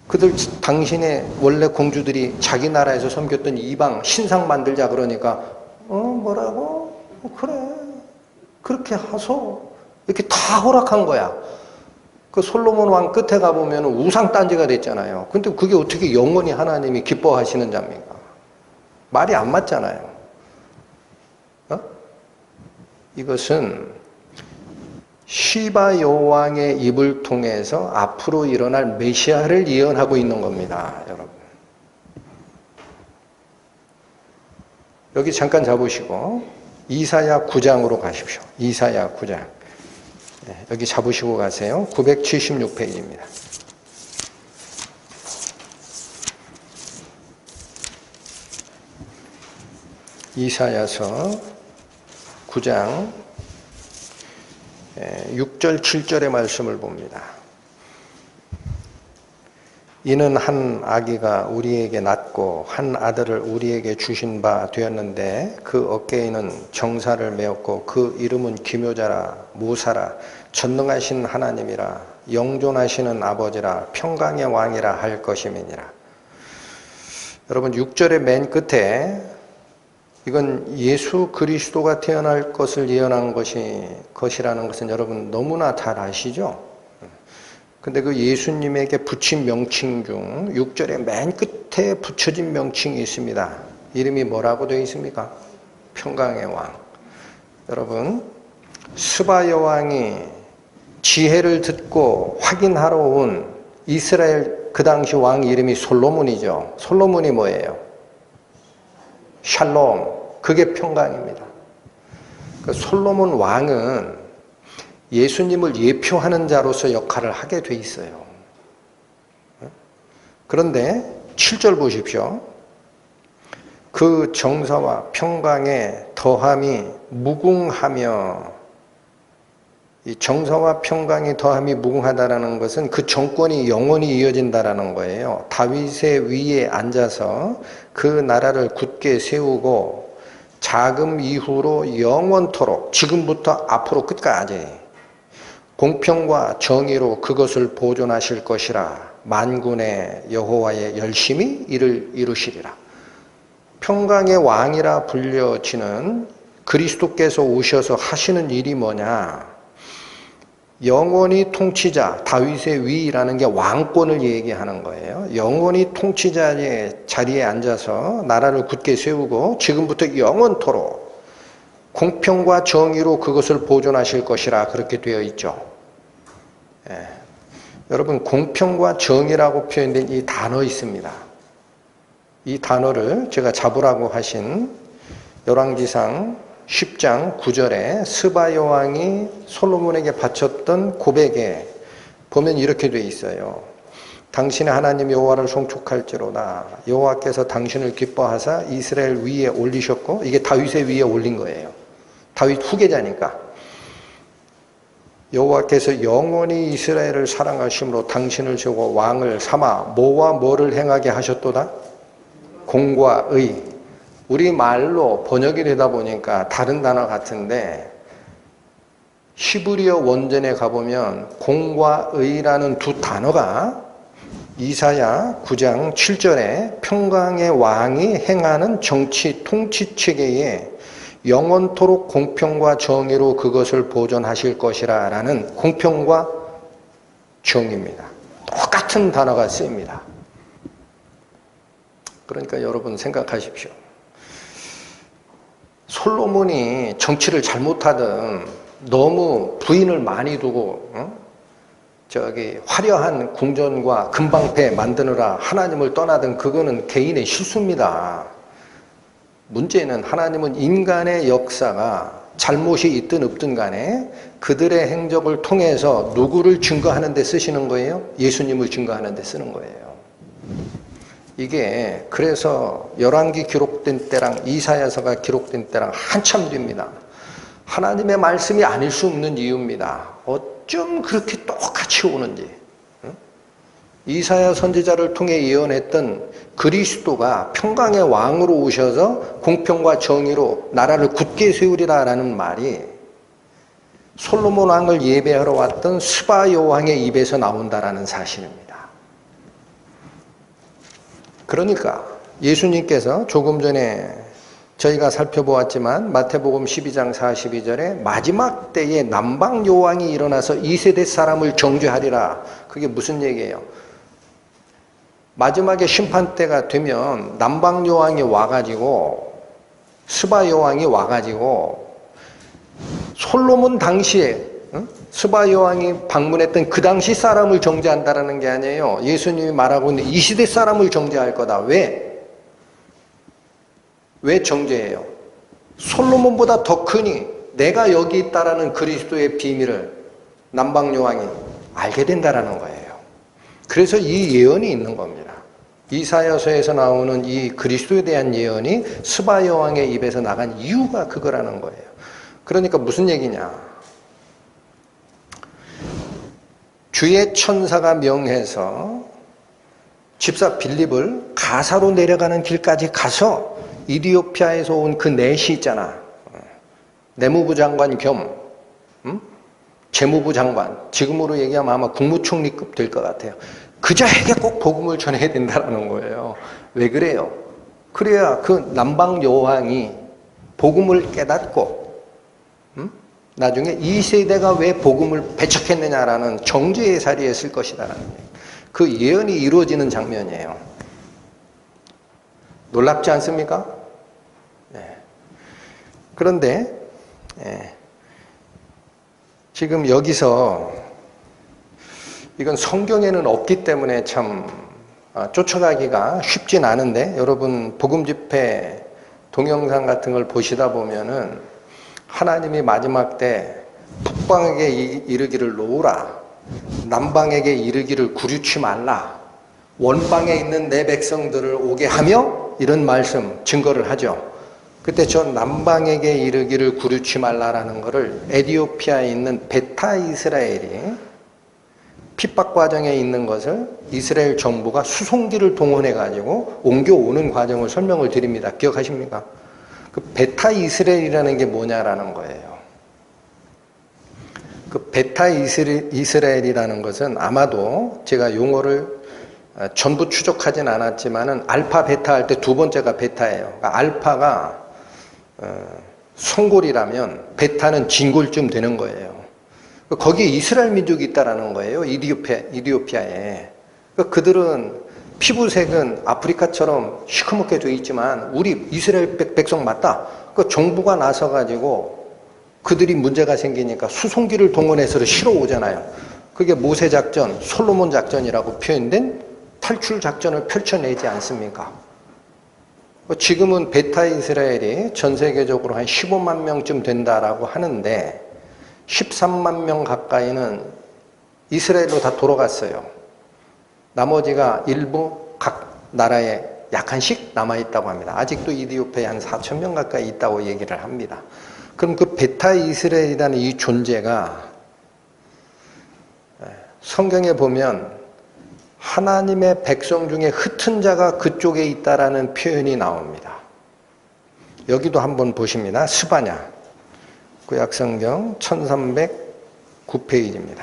[SPEAKER 1] 그들 당신의 원래 공주들이 자기 나라에서 섬겼던 이방 신상 만들자 그러니까 뭐라고? 그래 그렇게 하소 이렇게 다 허락한 거야. 그 솔로몬 왕 끝에 가보면 우상 딴지가 됐잖아요. 근데 그게 어떻게 영원히 하나님이 기뻐하시는 자입니까? 말이 안 맞잖아요. 이것은 시바 여왕의 입을 통해서 앞으로 일어날 메시아를 예언하고 있는 겁니다, 여러분. 여기 잠깐 잡으시고 이사야 9장으로 가십시오. 이사야 9장. 여기 잡으시고 가세요. 976페이지입니다. 이사야서 9장 6절 7절의 말씀을 봅니다. 이는 한 아기가 우리에게 낳고 한 아들을 우리에게 주신 바 되었는데 그 어깨에는 정사를 메었고 그 이름은 기묘자라 모사라 전능하신 하나님이라 영존하시는 아버지라 평강의 왕이라 할 것임이니라. 여러분 6절의 맨 끝에 이건 예수 그리스도가 태어날 것을 예언한 것이라는 것은 여러분 너무나 잘 아시죠? 근데 그 예수님에게 붙인 명칭 중 6절의 맨 끝에 붙여진 명칭이 있습니다. 이름이 뭐라고 되어 있습니까? 평강의 왕. 여러분, 스바 여왕이 지혜를 듣고 확인하러 온 이스라엘 그 당시 왕 이름이 솔로몬이죠. 솔로몬이 뭐예요? 샬롬. 그게 평강입니다. 그 솔로몬 왕은 예수님을 예표하는 자로서 역할을 하게 돼 있어요. 그런데 7절 보십시오. 그 정사와 평강의 더함이 무궁하며, 이 정사와 평강의 더함이 무궁하다라는 것은 그 정권이 영원히 이어진다라는 거예요. 다윗의 위에 앉아서 그 나라를 굳게 세우고 자금 이후로 영원토록, 지금부터 앞으로 끝까지 공평과 정의로 그것을 보존하실 것이라. 만군의 여호와의 열심히 이를 이루시리라. 평강의 왕이라 불려지는 그리스도께서 오셔서 하시는 일이 뭐냐? 영원히 통치자, 다윗의 위라는 게 왕권을 얘기하는 거예요. 영원히 통치자의 자리에 앉아서 나라를 굳게 세우고 지금부터 영원토록 공평과 정의로 그것을 보존하실 것이라 그렇게 되어 있죠. 예. 여러분, 공평과 정의라고 표현된 이 단어 있습니다. 이 단어를 제가 잡으라고 하신 열왕기상 10장 9절에 스바 여왕이 솔로몬에게 바쳤던 고백에 보면 이렇게 돼 있어요. 당신의 하나님 여호와를 송축할지로다. 여호와께서 당신을 기뻐하사 이스라엘 위에 올리셨고, 이게 다윗의 위에 올린 거예요. 다윗 후계자니까. 여호와께서 영원히 이스라엘을 사랑하심으로 당신을 세우고 왕을 삼아 뭐와 뭐를 행하게 하셨도다? 공과 의. 우리 말로 번역이 되다 보니까 다른 단어 같은데 히브리어 원전에 가보면 공과 의라는 두 단어가 이사야 9장 7절에 평강의 왕이 행하는 정치 통치 체계에 영원토록 공평과 정의로 그것을 보존하실 것이라 라는 공평과 정의입니다. 똑같은 단어가 쓰입니다. 그러니까 여러분 생각하십시오. 솔로몬이 정치를 잘못하든 너무 부인을 많이 두고 화려한 궁전과 금방패 만드느라 하나님을 떠나든 그거는 개인의 실수입니다. 문제는 하나님은 인간의 역사가 잘못이 있든 없든 간에 그들의 행적을 통해서 누구를 증거하는 데 쓰시는 거예요? 예수님을 증거하는 데 쓰는 거예요. 이게 그래서 열왕기 기록된 때랑 이사야서가 기록된 때랑 한참 뒤입니다. 하나님의 말씀이 아닐 수 없는 이유입니다. 어쩜 그렇게 똑같이 오는지. 이사야 선지자를 통해 예언했던 그리스도가 평강의 왕으로 오셔서 공평과 정의로 나라를 굳게 세우리라라는 말이 솔로몬 왕을 예배하러 왔던 스바 여왕의 입에서 나온다라는 사실입니다. 그러니까 예수님께서 조금 전에 저희가 살펴보았지만 마태복음 12장 42절에 마지막 때에 남방 여왕이 일어나서 2세대 사람을 정죄하리라. 그게 무슨 얘기예요? 마지막에 심판 때가 되면 남방 여왕이 와가지고 스바 여왕이 와가지고 솔로몬 당시에 스바 여왕이 방문했던 그 당시 사람을 정죄한다라는 게 아니에요. 예수님이 말하고 있는 이 시대 사람을 정죄할 거다. 왜? 왜 정죄해요? 솔로몬보다 더 크니 내가 여기 있다라는 그리스도의 비밀을 남방 여왕이 알게 된다라는 거예요. 그래서 이 예언이 있는 겁니다. 이사야서에서 나오는 이 그리스도에 대한 예언이 스바 여왕의 입에서 나간 이유가 그거라는 거예요. 그러니까 무슨 얘기냐? 주의 천사가 명해서 집사 빌립을 가사로 내려가는 길까지 가서 이디오피아에서 온 그 넷이 있잖아. 내무부 장관 겸 재무부 장관, 지금으로 얘기하면 아마 국무총리급 될 것 같아요. 그 자에게 꼭 복음을 전해야 된다는 거예요. 왜 그래요? 그래야 그 남방 여왕이 복음을 깨닫고 나중에 이 세대가 왜 복음을 배척했느냐라는 정죄의 자리에 쓸 것이다라는 얘기. 그 예언이 이루어지는 장면이에요. 놀랍지 않습니까? 네. 그런데 지금 여기서 이건 성경에는 없기 때문에 참 쫓아가기가 쉽진 않은데, 여러분 복음 집회 동영상 같은 걸 보시다 보면은 하나님이 마지막 때 북방에게 이르기를 놓으라, 남방에게 이르기를 구류치 말라, 원방에 있는 내 백성들을 오게 하며, 이런 말씀 증거를 하죠. 그때 저 남방에게 이르기를 구류치 말라라는 것을 에티오피아에 있는 베타 이스라엘이 핍박 과정에 있는 것을 이스라엘 정부가 수송기를 동원해 가지고 옮겨오는 과정을 설명을 드립니다. 기억하십니까? 그 베타 이스라엘이라는 게 뭐냐라는 거예요. 그 베타 이스라엘이라는 것은 아마도 제가 용어를 전부 추적하진 않았지만은 알파 베타 할 때 두 번째가 베타예요. 그러니까 알파가 송골이라면 베타는 진골쯤 되는 거예요. 거기에 이스라엘 민족이 있다라는 거예요. 이디오피아에. 그들은 피부색은 아프리카처럼 시커멓게 돼 있지만 우리 이스라엘 백성 맞다. 그 정부가 나서 가지고 그들이 문제가 생기니까 수송기를 동원해서 실어 오잖아요. 그게 모세 작전, 솔로몬 작전이라고 표현된 탈출 작전을 펼쳐내지 않습니까? 지금은 베타 이스라엘이 전 세계적으로 한 15만 명쯤 된다라고 하는데 13만 명 가까이는 이스라엘로 다 돌아갔어요. 나머지가 일부 각 나라에 약간씩 남아있다고 합니다. 아직도 이디오피아에 한 4천 명 가까이 있다고 얘기를 합니다. 그럼 그 베타 이스라엘이라는 이 존재가 성경에 보면 하나님의 백성 중에 흩은 자가 그쪽에 있다라는 표현이 나옵니다. 여기도 한번 보십니다. 스바냐. 구약성경 1309페이지입니다.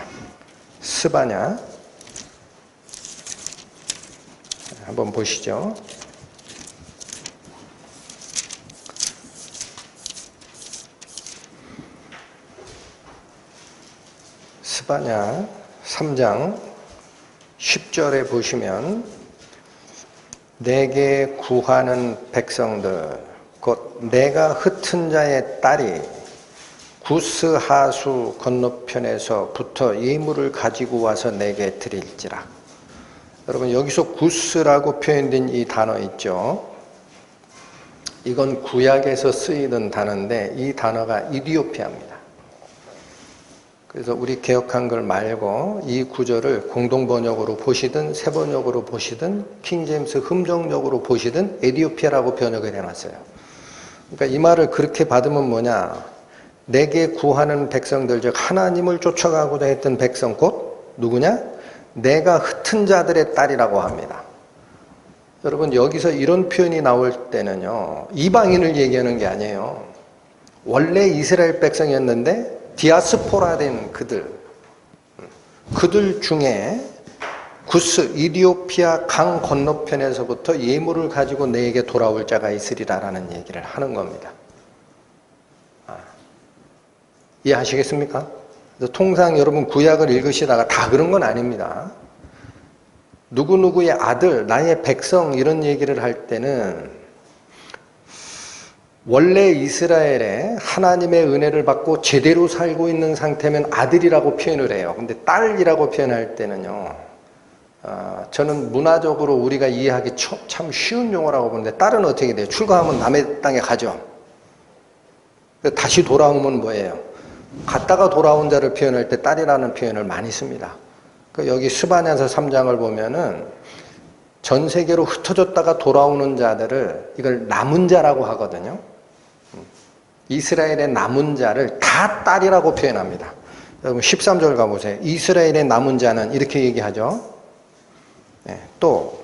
[SPEAKER 1] 스바냐. 한번 보시죠. 스바냐 3장 10절에 보시면 내게 구하는 백성들 곧 내가 흩은 자의 딸이 구스 하수 건너편에서부터 예물을 가지고 와서 내게 드릴지라. 여러분 여기서 구스라고 표현된 이 단어 있죠. 이건 구약에서 쓰이던 단어인데 이 단어가 이디오피아입니다. 그래서 우리 개역 한글 말고 이 구절을 공동번역으로 보시든 새번역으로 보시든 킹제임스 흠정역으로 보시든 에티오피아라고 번역을 해놨어요. 그러니까 이 말을 그렇게 받으면 뭐냐, 내게 구하는 백성들, 즉 하나님을 쫓아가고자 했던 백성 곧 누구냐? 내가 흩은 자들의 딸이라고 합니다. 여러분 여기서 이런 표현이 나올 때는요, 이방인을 얘기하는 게 아니에요. 원래 이스라엘 백성이었는데 디아스포라된 그들 중에 구스, 이디오피아 강 건너편에서부터 예물을 가지고 내게 돌아올 자가 있으리라라는 얘기를 하는 겁니다. 이해하시겠습니까? 통상 여러분 구약을 읽으시다가 다 그런 건 아닙니다. 누구누구의 아들, 나의 백성 이런 얘기를 할 때는 원래 이스라엘에 하나님의 은혜를 받고 제대로 살고 있는 상태면 아들이라고 표현을 해요. 근데 딸이라고 표현할 때는요, 저는 문화적으로 우리가 이해하기 참 쉬운 용어라고 보는데 딸은 어떻게 돼요? 출가하면 남의 땅에 가죠. 다시 돌아오면 뭐예요? 갔다가 돌아온 자를 표현할 때 딸이라는 표현을 많이 씁니다. 여기 스바냐서 3장을 보면은 전 세계로 흩어졌다가 돌아오는 자들을 이걸 남은 자라고 하거든요. 이스라엘의 남은 자를 다 딸이라고 표현합니다. 여러분 13절 가보세요. 이스라엘의 남은 자는 이렇게 얘기하죠. 또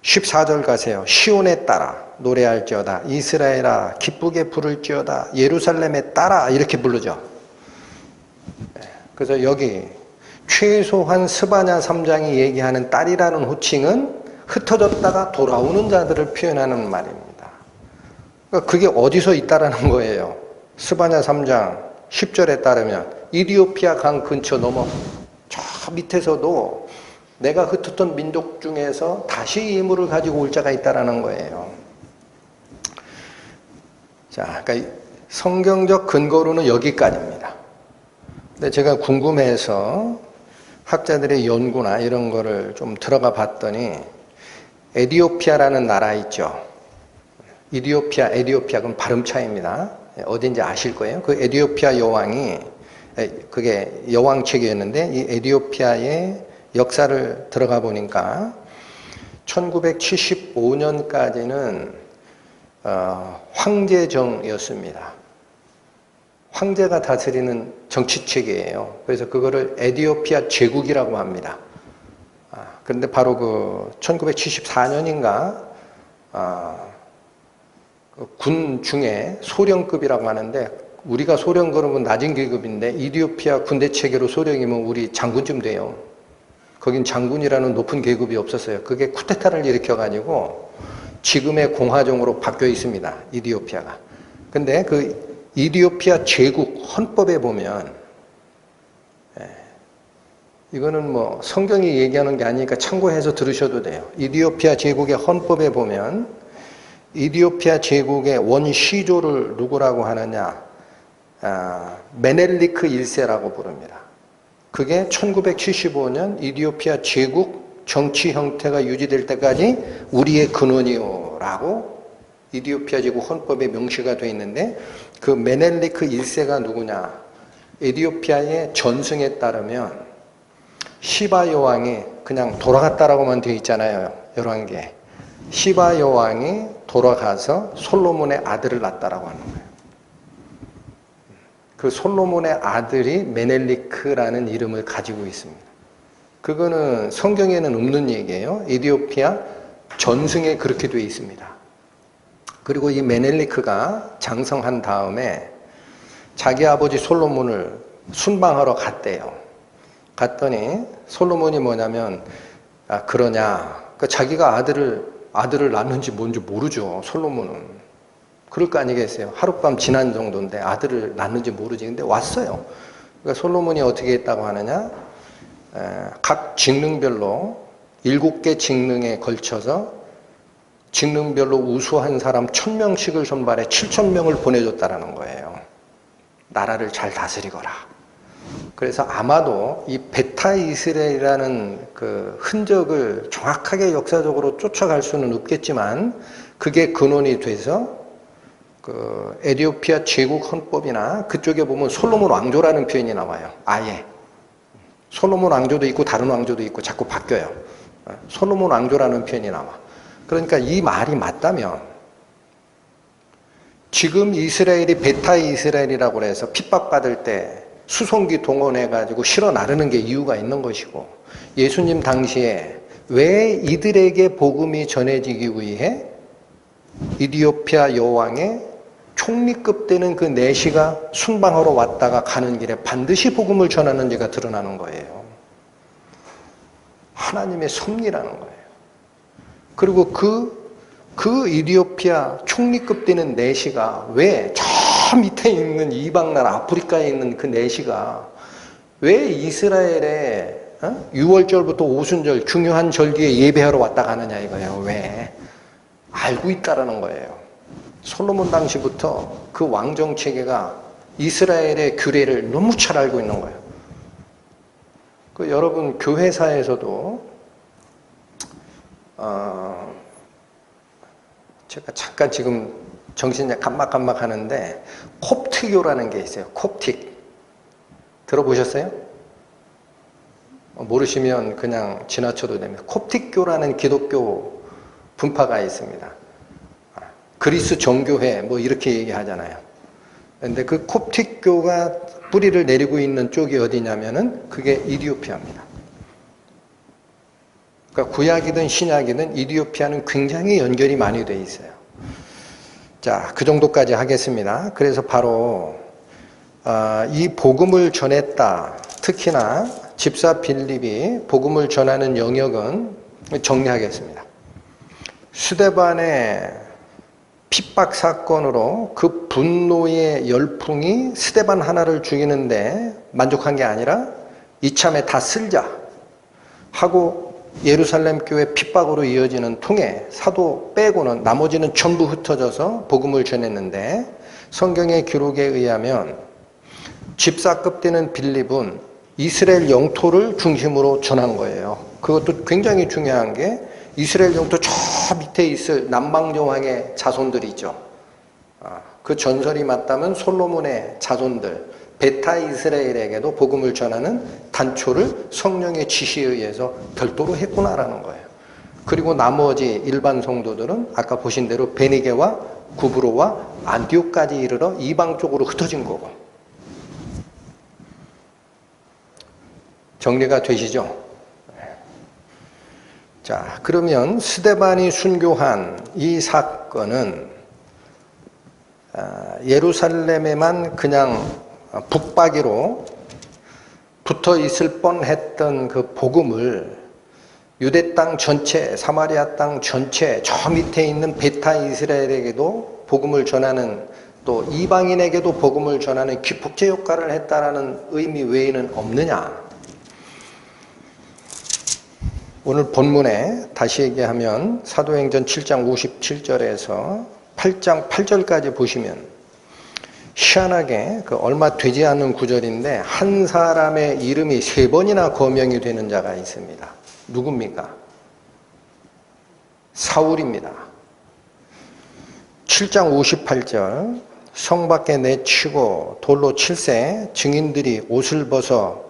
[SPEAKER 1] 14절 가세요. 시온에 따라 노래할지어다. 이스라엘아 기쁘게 부를지어다. 예루살렘에 따라 이렇게 부르죠. 그래서 여기 최소한 스바냐 3장이 얘기하는 딸이라는 호칭은 흩어졌다가 돌아오는 자들을 표현하는 말입니다. 그러니까 그게 어디서 있다라는 거예요. 스바냐 3장 10절에 따르면 이디오피아 강 근처 넘어 저 밑에서도 내가 흩었던 민족 중에서 다시 예물을 가지고 올 자가 있다라는 거예요. 자, 그러니까 성경적 근거로는 여기까지입니다. 근데 제가 궁금해서 학자들의 연구나 이런 거를 좀 들어가 봤더니 에디오피아라는 나라 있죠. 이디오피아, 에디오피아, 그건 발음 차이입니다. 어딘지 아실 거예요. 그 에디오피아 여왕이, 그게 여왕책이었는데, 이 에디오피아의 역사를 들어가 보니까 1975년까지는 황제정이었습니다. 황제가 다스리는 정치체계예요. 그래서 그거를 에디오피아 제국이라고 합니다. 그런데 바로 그 1974년인가 군 중에 소령급이라고 하는데, 우리가 소령 그러면 낮은 계급인데 이디오피아 군대 체계로 소령이면 우리 장군쯤 돼요. 거긴 장군이라는 높은 계급이 없었어요. 그게 쿠데타를 일으켜가지고 지금의 공화정으로 바뀌어 있습니다. 이디오피아가. 근데 그 이디오피아 제국 헌법에 보면, 이거는 뭐 성경이 얘기하는 게 아니니까 참고해서 들으셔도 돼요. 이디오피아 제국의 헌법에 보면 이디오피아 제국의 원시조를 누구라고 하느냐, 메넬리크 1세라고 부릅니다. 그게 1975년 이디오피아 제국 정치 형태가 유지될 때까지 우리의 근원이요라고 이디오피아 제국 헌법에 명시가 되어 있는데, 그 메넬리크 1세가 누구냐, 에디오피아의 전승에 따르면 시바 여왕이 그냥 돌아갔다라고만 되어 있잖아요. 열왕기에. 시바 여왕이 돌아가서 솔로몬의 아들을 낳았다라고 하는 거예요. 그 솔로몬의 아들이 메넬리크라는 이름을 가지고 있습니다. 그거는 성경에는 없는 얘기예요. 에디오피아 전승에 그렇게 되어 있습니다. 그리고 이 메넬리크가 장성한 다음에 자기 아버지 솔로몬을 순방하러 갔대요. 갔더니 솔로몬이 뭐냐면, 그러냐, 그러니까 자기가 아들을 낳는지 뭔지 모르죠. 솔로몬은. 그럴 거 아니겠어요. 하룻밤 지난 정도인데 아들을 낳는지 모르지. 근데 왔어요. 그러니까 솔로몬이 어떻게 했다고 하느냐, 각 직능별로 7개 직능에 걸쳐서 직능별로 우수한 사람 1000명씩을 선발해 7000명을 보내줬다라는 거예요. 나라를 잘 다스리거라. 그래서 아마도 이 베타 이스라엘이라는 그 흔적을 정확하게 역사적으로 쫓아갈 수는 없겠지만, 그게 근원이 돼서 그 에디오피아 제국 헌법이나 그쪽에 보면 솔로몬 왕조라는 표현이 나와요. 아예. 솔로몬 왕조도 있고 다른 왕조도 있고 자꾸 바뀌어요. 솔로몬 왕조라는 표현이 나와. 그러니까 이 말이 맞다면 지금 이스라엘이 베타 이스라엘이라고 해서 핍박받을 때 수송기 동원해가지고 실어 나르는 게 이유가 있는 것이고, 예수님 당시에 왜 이들에게 복음이 전해지기 위해 이디오피아 여왕의 총리급 되는 그 내시가 순방하러 왔다가 가는 길에 반드시 복음을 전하는지가 드러나는 거예요. 하나님의 섭리라는 거예요. 그리고 그 이디오피아 총리급 되는 내시가 왜 저 밑에 있는 이방 나라 아프리카에 있는 그 내시가 왜 이스라엘에 6월절부터 오순절 중요한 절기에 예배하러 왔다 가느냐 이거예요. 왜? 알고 있다라는 거예요. 솔로몬 당시부터 그 왕정 체계가 이스라엘의 규례를 너무 잘 알고 있는 거예요. 그 여러분 교회사에서도 제가 잠깐 지금 정신이 깜막깜막 하는데, 콥트교라는 게 있어요. 콥틱. 들어보셨어요? 모르시면 그냥 지나쳐도 됩니다. 콥틱교라는 기독교 분파가 있습니다. 그리스 정교회 뭐 이렇게 얘기하잖아요. 근데 그 콥틱교가 뿌리를 내리고 있는 쪽이 어디냐면은 그게 이디오피아입니다. 그러니까 구약이든 신약이든 이디오피아는 굉장히 연결이 많이 돼 있어요. 자, 그 정도까지 하겠습니다. 그래서 바로 이 복음을 전했다. 특히나 집사 빌립이 복음을 전하는 영역은 정리하겠습니다. 스데반의 핍박 사건으로 그 분노의 열풍이 스데반 하나를 죽이는데 만족한 게 아니라 이참에 다 쓸자 하고 예루살렘 교회 핍박으로 이어지는 통에 사도 빼고는 나머지는 전부 흩어져서 복음을 전했는데, 성경의 기록에 의하면 집사급 되는 빌립은 이스라엘 영토를 중심으로 전한 거예요. 그것도 굉장히 중요한 게 이스라엘 영토 저 밑에 있을 남방여왕의 자손들이 있죠. 그 전설이 맞다면 솔로몬의 자손들 베타 이스라엘에게도 복음을 전하는 단초를 성령의 지시에 의해서 별도로 했구나라는 거예요. 그리고 나머지 일반 성도들은 아까 보신 대로 베니게와 구브로와 안디옥까지 이르러 이방 쪽으로 흩어진 거고. 정리가 되시죠? 자, 그러면 스데반이 순교한 이 사건은 예루살렘에만 그냥 북박이로 붙어 있을 뻔했던 그 복음을 유대 땅 전체, 사마리아 땅 전체, 저 밑에 있는 베타 이스라엘에게도 복음을 전하는, 또 이방인에게도 복음을 전하는 기폭제 역할을 했다라는 의미 외에는 없느냐? 오늘 본문에 다시 얘기하면 사도행전 7장 57절에서 8장 8절까지 보시면 희한하게 그 얼마 되지 않은 구절인데 한 사람의 이름이 3번이나 거명이 되는 자가 있습니다. 누굽니까? 사울입니다. 7장 58절 성 밖에 내치고 돌로 칠세 증인들이 옷을 벗어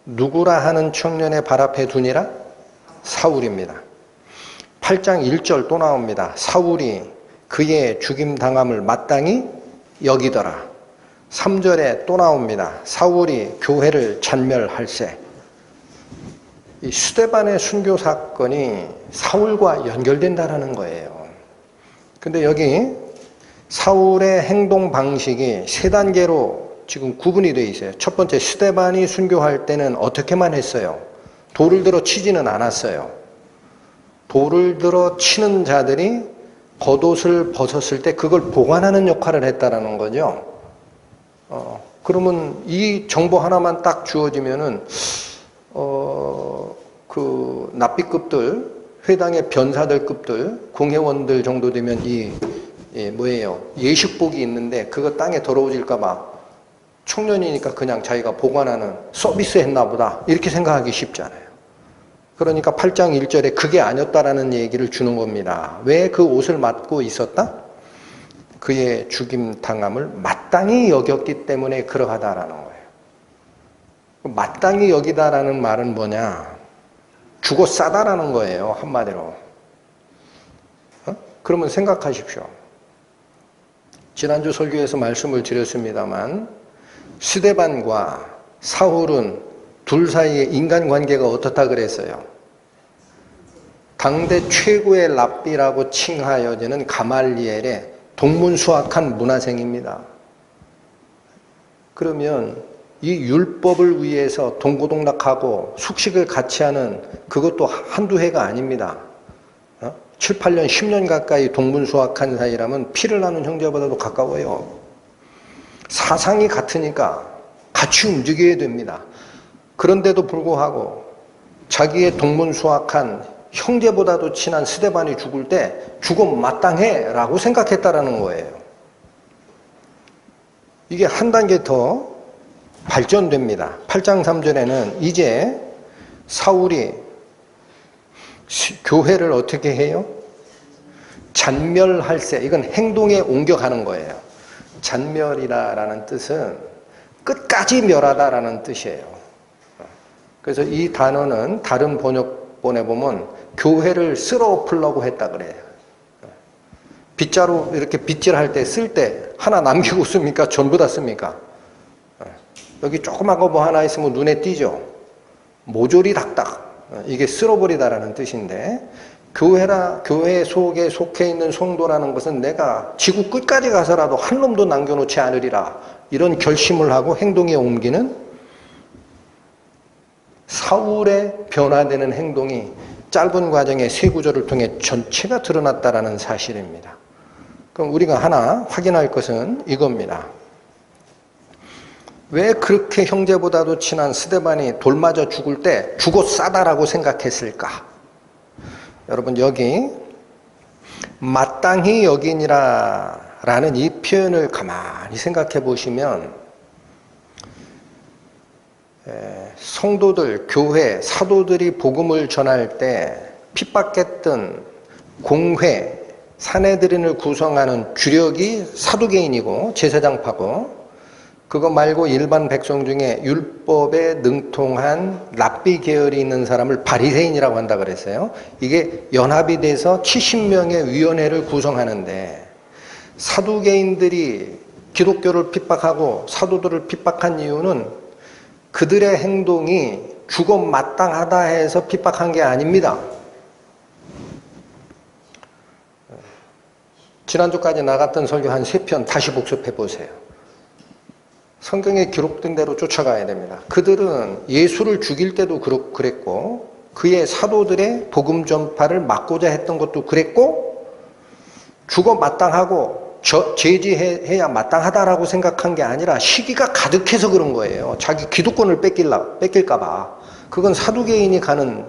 [SPEAKER 1] 누구라 하는 청년의 발 앞에 두니라? 사울입니다. 8장 1절 또 나옵니다. 사울이 그의 죽임당함을 마땅히 여기더라. 3절에 또 나옵니다. 사울이 교회를 잔멸할세. 이 스데반의 순교 사건이 사울과 연결된다라는 거예요. 근데 여기 사울의 행동 방식이 3단계로 지금 구분이 되어 있어요. 첫 번째, 스데반이 순교할 때는 어떻게만 했어요? 돌을 들어 치지는 않았어요. 돌을 들어 치는 자들이 겉옷을 벗었을 때 그걸 보관하는 역할을 했다라는 거죠. 그러면 이 정보 하나만 딱 주어지면은 그 납비급들, 회당의 변사들급들, 공회원들 정도 되면 뭐예요? 예식복이 있는데 그거 땅에 더러워질까봐 청년이니까 그냥 자기가 보관하는 서비스 했나 보다 이렇게 생각하기 쉽잖아요. 그러니까 8장 1절에 그게 아니었다라는 얘기를 주는 겁니다. 왜 그 옷을 맞고 있었다? 그의 죽임 당함을 마땅히 여겼기 때문에 그러하다라는 거예요. 마땅히 여기다라는 말은 뭐냐? 죽어 싸다라는 거예요, 한마디로. 그러면 생각하십시오. 지난주 설교에서 말씀을 드렸습니다만 스데반과 사울은 둘 사이의 인간관계가 어떻다 그랬어요? 당대 최고의 랍비라고 칭하여지는 가말리엘의 동문수학한 문화생입니다. 그러면 이 율법을 위해서 동고동락하고 숙식을 같이 하는 그것도 한두 해가 아닙니다. 7, 8년, 10년 가까이 동문수학한 사이라면 피를 나눈 형제보다도 가까워요. 사상이 같으니까 같이 움직여야 됩니다. 그런데도 불구하고 자기의 동문수학한 형제보다도 친한 스데반이 죽을 때 죽어 마땅해 라고 생각했다라는 거예요. 이게 한 단계 더 발전됩니다. 8장 3절에는 이제 사울이 교회를 어떻게 해요? 잔멸할세. 이건 행동에 옮겨가는 거예요. 잔멸이라는 뜻은 끝까지 멸하다라는 뜻이에요. 그래서 이 단어는 다른 번역본에 보면 교회를 쓸어 엎으려고 했다 그래요. 빗자루 이렇게 빗질할 때 쓸 때 하나 남기고 씁니까? 전부 다 씁니까? 여기 조그만 거 뭐 하나 있으면 눈에 띄죠? 모조리 닥닥. 이게 쓸어버리다라는 뜻인데 교회 속에 속해 있는 성도라는 것은 내가 지구 끝까지 가서라도 한 놈도 남겨놓지 않으리라. 이런 결심을 하고 행동에 옮기는 사울의 변화되는 행동이 짧은 과정의 세 구절을 통해 전체가 드러났다라는 사실입니다. 그럼 우리가 하나 확인할 것은 이겁니다. 왜 그렇게 형제보다도 친한 스데반이 돌 맞아 죽을 때 죽어 싸다라고 생각했을까? 여러분 여기 마땅히 여기니라 라는 이 표현을 가만히 생각해 보시면 성도들, 교회, 사도들이 복음을 전할 때 핍박했던 공회, 사내들인을 구성하는 주력이 사두개인이고 제사장파고, 그거 말고 일반 백성 중에 율법에 능통한 랍비 계열이 있는 사람을 바리새인이라고 한다 그랬어요. 이게 연합이 돼서 70명의 위원회를 구성하는데, 사두개인들이 기독교를 핍박하고 사도들을 핍박한 이유는 그들의 행동이 죽어 마땅하다 해서 핍박한 게 아닙니다. 지난주까지 나갔던 설교 한 3편 다시 복습해 보세요. 성경에 기록된 대로 쫓아가야 됩니다. 그들은 예수를 죽일 때도 그랬고, 그의 사도들의 복음 전파를 막고자 했던 것도 그랬고, 죽어 마땅하고 제지해야 마땅하다라고 생각한 게 아니라 시기가 가득해서 그런 거예요. 자기 기득권을 뺏길까 봐. 그건 사두개인이 가는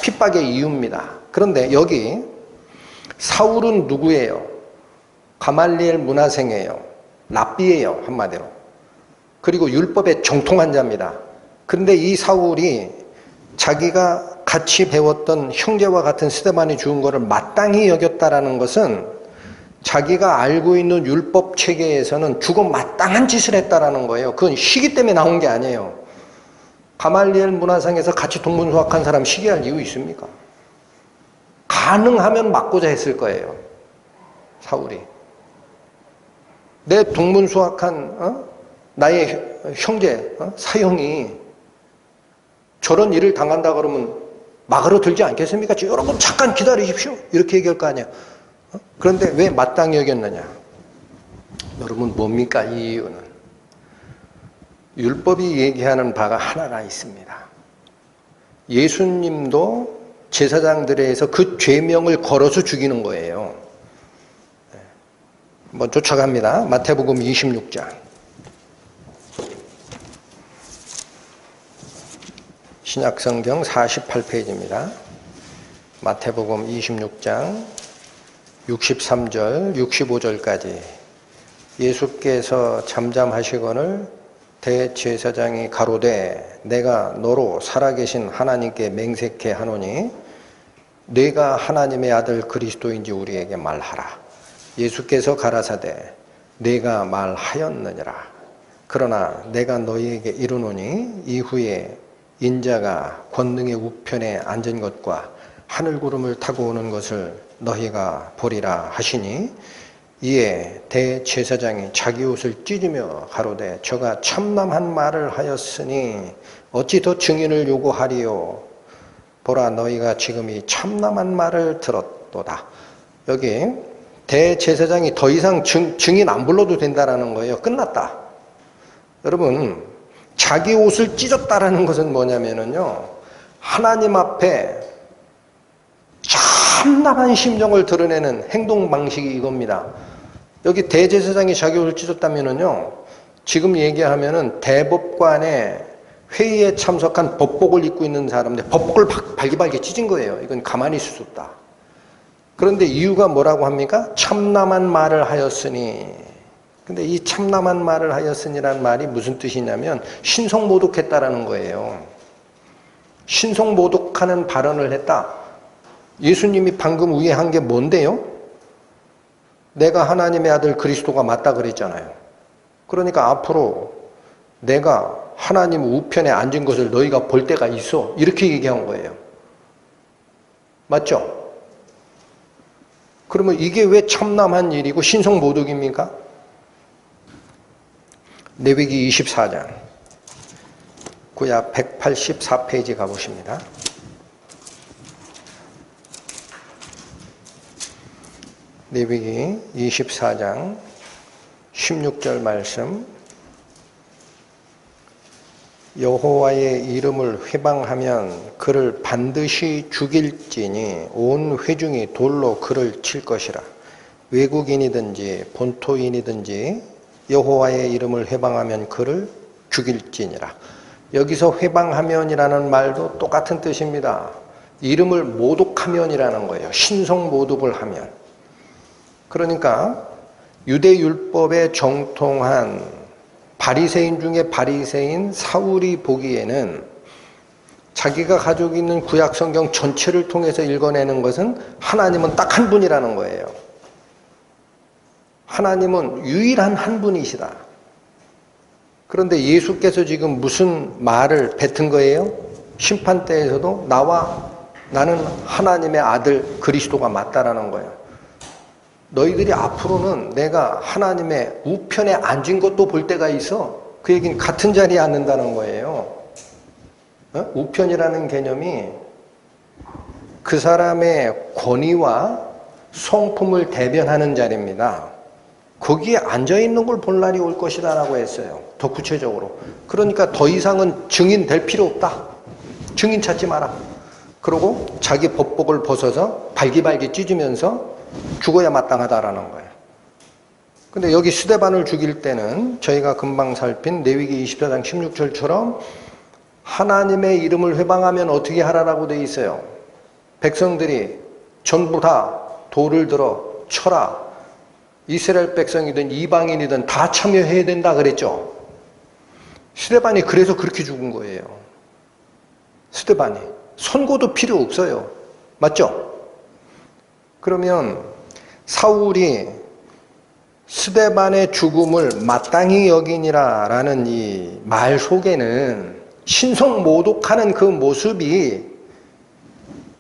[SPEAKER 1] 핍박의 이유입니다. 그런데 여기 사울은 누구예요? 가말리엘 문화생이에요. 랍비예요, 한마디로. 그리고 율법에 정통한 자입니다. 그런데 이 사울이 자기가 같이 배웠던 형제와 같은 스데반이 죽은 것을 마땅히 여겼다라는 것은 자기가 알고 있는 율법 체계에서는 죽어 마땅한 짓을 했다라는 거예요. 그건 시기 때문에 나온 게 아니에요. 가말리엘 문화상에서 같이 동문수학한 사람 시기할 이유 있습니까? 가능하면 막고자 했을 거예요, 사울이. 내 동문수학한 나의 형제 사형이 저런 일을 당한다 그러면 막으러 들지 않겠습니까? 여러분 잠깐 기다리십시오, 이렇게 얘기할 거 아니야. 그런데 왜 마땅히 여겼느냐? 여러분 뭡니까? 이 이유는 율법이 얘기하는 바가 하나가 있습니다. 예수님도 제사장들에 의해서 그 죄명을 걸어서 죽이는 거예요. 한번 쫓아갑니다. 마태복음 26장. 신약성경 48페이지입니다. 마태복음 26장 63절, 65절까지. 예수께서 잠잠하시거늘 대제사장이 가로되 내가 너로 살아계신 하나님께 맹세케 하노니 네가 하나님의 아들 그리스도인지 우리에게 말하라. 예수께서 가라사대 네가 말하였느니라. 그러나 내가 너희에게 이르노니 이후에 인자가 권능의 우편에 앉은 것과 하늘구름을 타고 오는 것을 너희가 보리라 하시니, 이에 대제사장이 자기 옷을 찢으며 가로되 저가 참남한 말을 하였으니 어찌 더 증인을 요구하리요. 보라 너희가 지금 이 참남한 말을 들었도다. 여기 대제사장이 더 이상 증인 안 불러도 된다라는 거예요. 끝났다. 여러분 자기 옷을 찢었다라는 것은 뭐냐면요, 하나님 앞에 참담한 심정을 드러내는 행동 방식이 이겁니다. 여기 대제사장이 자기 옷을 찢었다면은요, 지금 얘기하면은 대법관의 회의에 참석한 법복을 입고 있는 사람인데 법복을 발기발기 찢은 거예요. 이건 가만히 있을 수 없다. 그런데 이유가 뭐라고 합니까? 참남한 말을 하였으니. 근데 이 참남한 말을 하였으니란 말이 무슨 뜻이냐면 신성모독했다라는 거예요. 신성모독하는 발언을 했다. 예수님이 방금 위에 한 게 뭔데요? 내가 하나님의 아들 그리스도가 맞다 그랬잖아요. 그러니까 앞으로 내가 하나님 우편에 앉은 것을 너희가 볼 때가 있어, 이렇게 얘기한 거예요. 맞죠? 그러면 이게 왜 참남한 일이고 신성모독입니까? 레위기 24장 구약 184페이지 가보십니다. 레위기 24장 16절 말씀. 여호와의 이름을 회방하면 그를 반드시 죽일지니 온 회중이 돌로 그를 칠 것이라. 외국인이든지 본토인이든지 여호와의 이름을 회방하면 그를 죽일지니라. 여기서 회방하면이라는 말도 똑같은 뜻입니다. 이름을 모독하면이라는 거예요. 신성 모독을 하면. 그러니까 유대율법에 정통한 바리새인 중에 바리새인 사울이 보기에는 자기가 가지고 있는 구약 성경 전체를 통해서 읽어내는 것은 하나님은 딱 한 분이라는 거예요. 하나님은 유일한 한 분이시다. 그런데 예수께서 지금 무슨 말을 뱉은 거예요? 심판대에서도 나는 하나님의 아들 그리스도가 맞다라는 거예요. 너희들이 앞으로는 내가 하나님의 우편에 앉은 것도 볼 때가 있어. 그 얘기는 같은 자리에 앉는다는 거예요. 우편이라는 개념이 그 사람의 권위와 성품을 대변하는 자리입니다. 거기에 앉아있는 걸 볼 날이 올 것이다 라고 했어요. 더 구체적으로. 그러니까 더 이상은 증인 될 필요 없다. 증인 찾지 마라. 그러고 자기 법복을 벗어서 발기발기 찢으면서 죽어야 마땅하다라는 거예요. 근데 여기 스데반을 죽일 때는 저희가 금방 살핀 레위기 24장 16절처럼 하나님의 이름을 회방하면 어떻게 하라라고 돼 있어요. 백성들이 전부 다 돌을 들어 쳐라. 이스라엘 백성이든 이방인이든 다 참여해야 된다 그랬죠. 스데반이 그래서 그렇게 죽은 거예요. 스데반이. 선고도 필요 없어요. 맞죠? 그러면 사울이 스데반의 죽음을 마땅히 여기니라라는 이 말 속에는 신성모독하는 그 모습이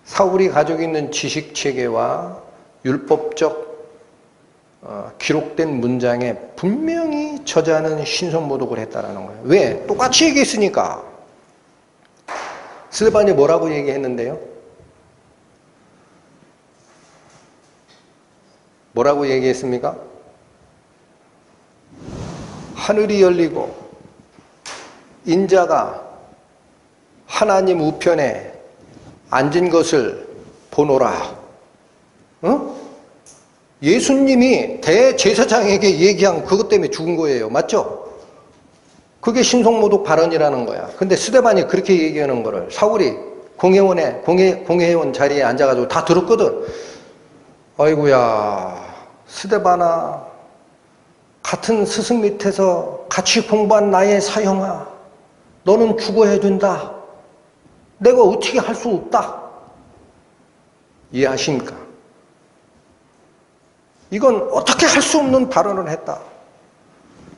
[SPEAKER 1] 사울이 가지고 있는 지식체계와 율법적 기록된 문장에 분명히 저자는 신성모독을 했다라는 거예요. 왜? 똑같이 얘기했으니까. 스데반이 뭐라고 얘기했는데요? 뭐라고 얘기했습니까? 하늘이 열리고 인자가 하나님 우편에 앉은 것을 보노라. 예수님이 대제사장에게 얘기한 그것 때문에 죽은 거예요. 맞죠? 그게 신성모독 발언이라는 거야. 근데 스데반이 그렇게 얘기하는 거를 사울이 공회원 자리에 앉아가지고 다 들었거든. 아이고야, 스데반아, 같은 스승 밑에서 같이 공부한 나의 사형아, 너는 죽어야 된다. 내가 어떻게 할 수 없다. 이해하십니까? 이건 어떻게 할 수 없는 발언을 했다.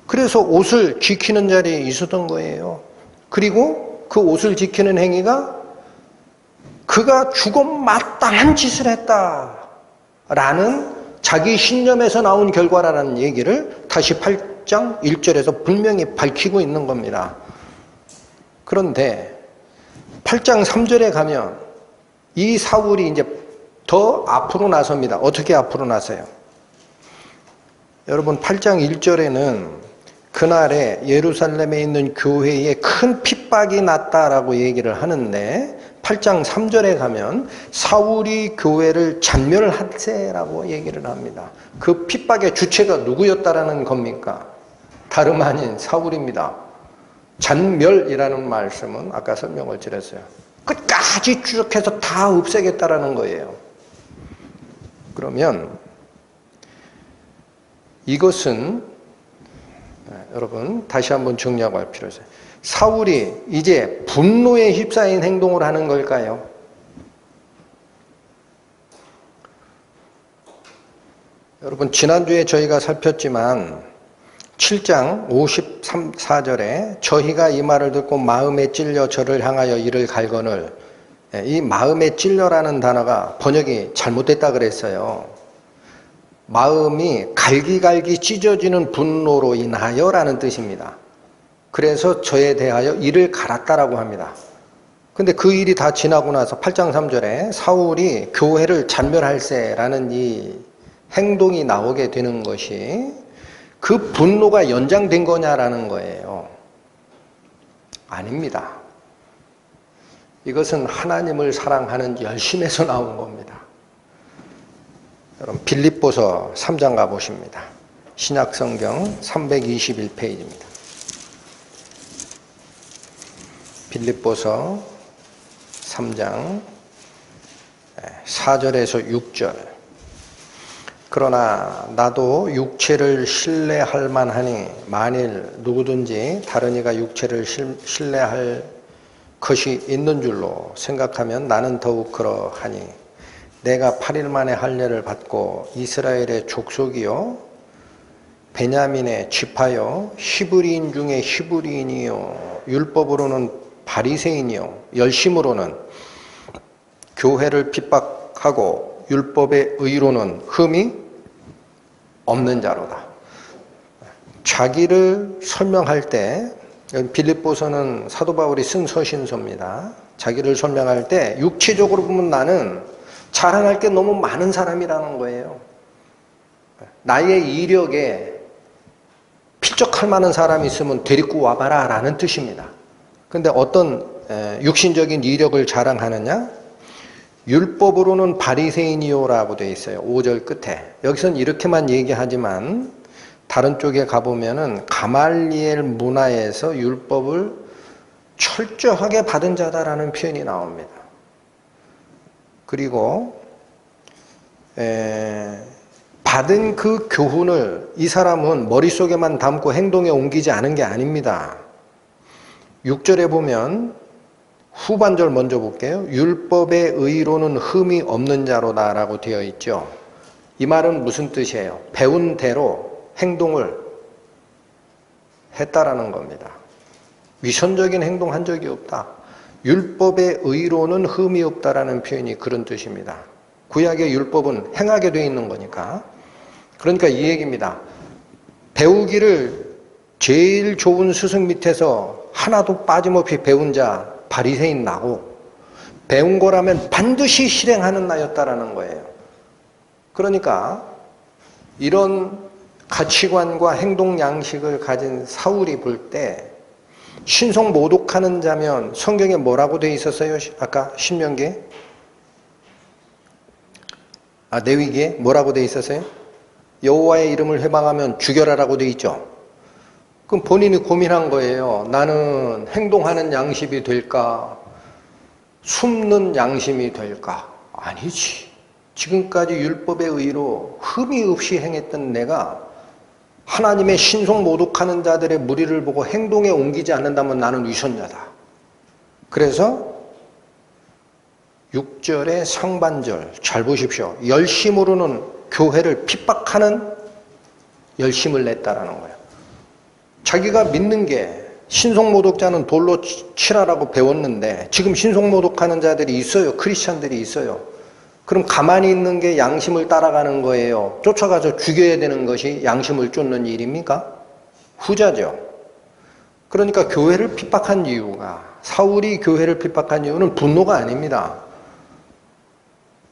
[SPEAKER 1] 그래서 옷을 지키는 자리에 있었던 거예요. 그리고 그 옷을 지키는 행위가 그가 죽음 마땅한 짓을 했다라는 자기 신념에서 나온 결과라는 얘기를 다시 8장 1절에서 분명히 밝히고 있는 겁니다. 그런데 8장 3절에 가면 이 사울이 이제 더 앞으로 나섭니다. 어떻게 앞으로 나서요? 여러분 8장 1절에는 그날에 예루살렘에 있는 교회에 큰 핍박이 났다라고 얘기를 하는데 8장 3절에 가면 사울이 교회를 잔멸하세라고 얘기를 합니다. 그 핍박의 주체가 누구였다라는 겁니까? 다름 아닌 사울입니다. 잔멸이라는 말씀은 아까 설명을 드렸어요. 끝까지 추적해서 다 없애겠다라는 거예요. 그러면 이것은 여러분 다시 한번 정리하고 할 필요가 있어요. 사울이 이제 분노에 휩싸인 행동을 하는 걸까요? 여러분 지난주에 저희가 살폈지만 7장 54절에 저희가 이 말을 듣고 마음에 찔려 저를 향하여 이를 갈거늘, 이 마음에 찔려라는 단어가 번역이 잘못됐다 그랬어요. 마음이 갈기갈기 찢어지는 분노로 인하여 라는 뜻입니다. 그래서 저에 대하여 이를 갈았다라고 합니다. 근데 그 일이 다 지나고 나서 8장 3절에 사울이 교회를 잔멸할세라는 이 행동이 나오게 되는 것이 그 분노가 연장된 거냐라는 거예요. 아닙니다. 이것은 하나님을 사랑하는 열심에서 나온 겁니다. 여러분 빌립보서 3장 가보십니다. 신약성경 321페이지입니다. 빌립보서 3장 4절에서 6절. 그러나 나도 육체를 신뢰할 만하니 만일 누구든지 다른 이가 육체를 신뢰할 것이 있는 줄로 생각하면 나는 더욱 그러하니 내가 8일 만에 할례를 받고 이스라엘의 족속이요 베냐민의 지파요 히브리인 중에 히브리인이요 율법으로는 바리새인이요 열심으로는 교회를 핍박하고 율법의 의로는 흠이 없는 자로다. 자기를 설명할 때 빌립보서는 사도 바울이 쓴 서신서입니다. 자기를 설명할 때 육체적으로 보면 나는 자랑할 게 너무 많은 사람이라는 거예요. 나의 이력에 필적할 만한 사람이 있으면 데리고 와봐라 라는 뜻입니다. 근데 어떤 육신적인 이력을 자랑하느냐? 율법으로는 바리새인이요라고 되어 있어요. 5절 끝에. 여기서는 이렇게만 얘기하지만 다른 쪽에 가보면은 가말리엘 문화에서 율법을 철저하게 받은 자다라는 표현이 나옵니다. 그리고 받은 그 교훈을 이 사람은 머릿속에만 담고 행동에 옮기지 않은 게 아닙니다. 6절에 보면 후반절 먼저 볼게요. 율법의 의로는 흠이 없는 자로다 라고 되어 있죠. 이 말은 무슨 뜻이에요? 배운 대로 행동을 했다라는 겁니다. 위선적인 행동 한 적이 없다. 율법의 의로는 흠이 없다라는 표현이 그런 뜻입니다. 구약의 율법은 행하게 되어 있는 거니까. 그러니까 이 얘기입니다. 배우기를 제일 좋은 스승 밑에서 하나도 빠짐없이 배운 자 바리새인 나고 배운 거라면 반드시 실행하는 나였다라는 거예요. 그러니까 이런 가치관과 행동 양식을 가진 사울이 볼 때 신성 모독하는 자면 성경에 뭐라고 되어 있었어요? 아까 신명기에? 레위기에 뭐라고 되어 있었어요? 여호와의 이름을 회방하면 죽여라라고 되어 있죠. 그럼 본인이 고민한 거예요. 나는 행동하는 양심이 될까? 숨는 양심이 될까? 아니지. 지금까지 율법의 의로 흠이 없이 행했던 내가 하나님의 신성 모독하는 자들의 무리를 보고 행동에 옮기지 않는다면 나는 위선자다. 그래서 6절의 상반절 잘 보십시오. 열심으로는 교회를 핍박하는 열심을 냈다라는 거예요. 자기가 믿는 게 신성모독자는 돌로 치라라고 배웠는데 지금 신성모독하는 자들이 있어요. 크리스찬들이 있어요. 그럼 가만히 있는 게 양심을 따라가는 거예요. 쫓아가서 죽여야 되는 것이 양심을 쫓는 일입니까? 후자죠. 그러니까 교회를 핍박한 이유가 사울이 교회를 핍박한 이유는 분노가 아닙니다.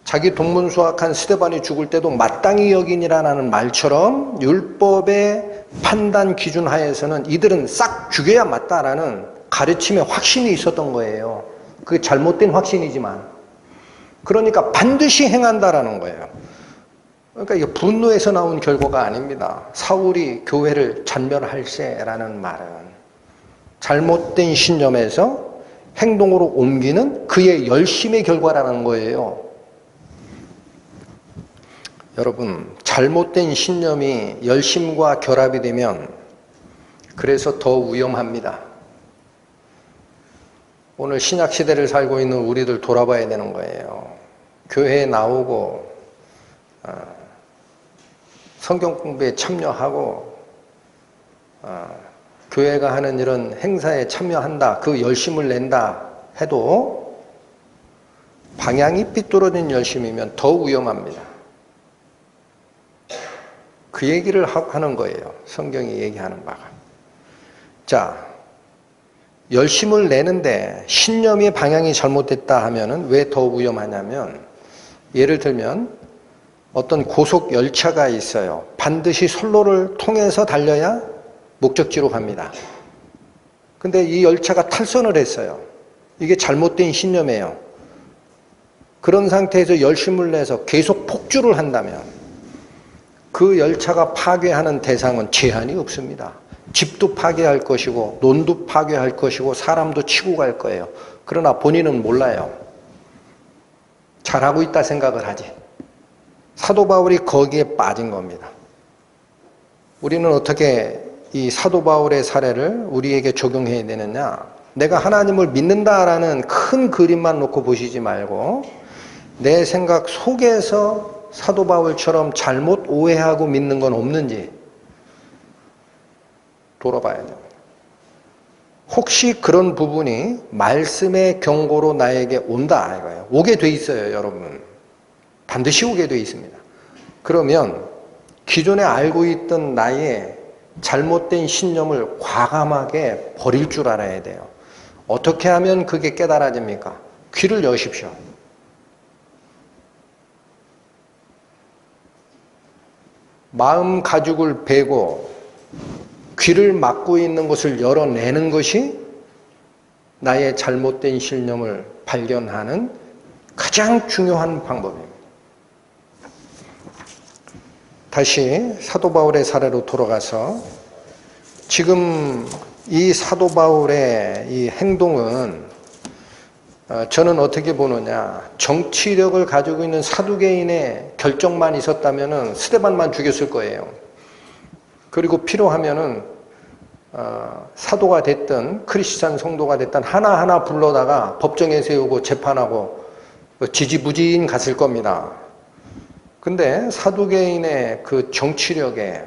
[SPEAKER 1] 자기 동문수학한 스데반이 죽을 때도 마땅히 여기니라는 말처럼 율법의 판단 기준 하에서는 이들은 싹 죽여야 맞다라는 가르침에 확신이 있었던 거예요. 그게 잘못된 확신이지만 그러니까 반드시 행한다라는 거예요. 그러니까 이게 분노에서 나온 결과가 아닙니다. 사울이 교회를 잔멸할세라는 말은 잘못된 신념에서 행동으로 옮기는 그의 열심의 결과라는 거예요. 여러분, 잘못된 신념이 열심과 결합이 되면 그래서 더 위험합니다. 오늘 신약 시대를 살고 있는 우리들 돌아봐야 되는 거예요. 교회에 나오고 성경 공부에 참여하고 교회가 하는 이런 행사에 참여한다, 그 열심을 낸다 해도 방향이 삐뚤어진 열심이면 더 위험합니다. 그 얘기를 하는 거예요. 성경이 얘기하는 바가. 자, 열심을 내는데 신념의 방향이 잘못됐다 하면은 왜 더 위험하냐면 예를 들면 어떤 고속 열차가 있어요. 반드시 선로를 통해서 달려야 목적지로 갑니다. 근데 이 열차가 탈선을 했어요. 이게 잘못된 신념이에요. 그런 상태에서 열심을 내서 계속 폭주를 한다면 그 열차가 파괴하는 대상은 제한이 없습니다. 집도 파괴할 것이고 논도 파괴할 것이고 사람도 치고 갈 거예요. 그러나 본인은 몰라요. 잘하고 있다 생각을 하지. 사도 바울이 거기에 빠진 겁니다. 우리는 어떻게 이 사도 바울의 사례를 우리에게 적용해야 되느냐? 내가 하나님을 믿는다라는 큰 그림만 놓고 보시지 말고 내 생각 속에서 사도 바울처럼 잘못 오해하고 믿는 건 없는지 돌아봐야 됩니다. 혹시 그런 부분이 말씀의 경고로 나에게 온다 이거예요. 오게 돼 있어요, 여러분. 반드시 오게 돼 있습니다. 그러면 기존에 알고 있던 나의 잘못된 신념을 과감하게 버릴 줄 알아야 돼요. 어떻게 하면 그게 깨달아집니까? 귀를 여십시오. 마음 가죽을 베고 귀를 막고 있는 것을 열어내는 것이 나의 잘못된 신념을 발견하는 가장 중요한 방법입니다. 다시 사도 바울의 사례로 돌아가서 지금 이 사도 바울의 이 행동은 저는 어떻게 보느냐, 정치력을 가지고 있는 사두개인의 결정만 있었다면 스데반만 죽였을 거예요. 그리고 필요하면은 사도가 됐든 크리스찬 성도가 됐든 하나하나 불러다가 법정에 세우고 재판하고 지지부진 갔을 겁니다. 근데 사두개인의 그 정치력에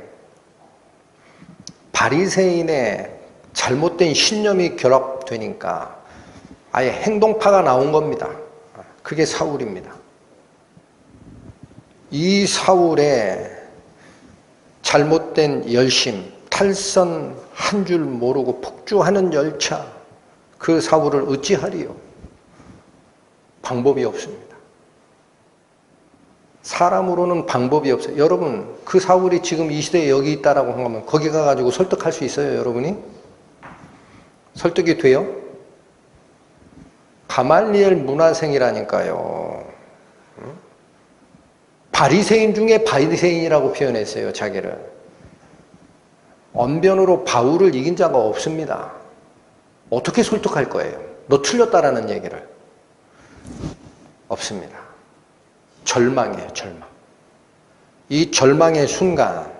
[SPEAKER 1] 바리새인의 잘못된 신념이 결합되니까 아예 행동파가 나온 겁니다. 그게 사울입니다. 이 사울의 잘못된 열심, 탈선 한 줄 모르고 폭주하는 열차, 그 사울을 어찌하리요? 방법이 없습니다. 사람으로는 방법이 없어요. 여러분, 그 사울이 지금 이 시대에 여기 있다라고 하면 거기 가가지고 설득할 수 있어요, 여러분이? 설득이 돼요? 가말리엘 문화생이라니까요. 바리새인 중에 바리새인이라고 표현했어요, 자기를. 언변으로 바울을 이긴 자가 없습니다. 어떻게 설득할 거예요? 너 틀렸다라는 얘기를. 없습니다. 절망이에요, 절망. 이 절망의 순간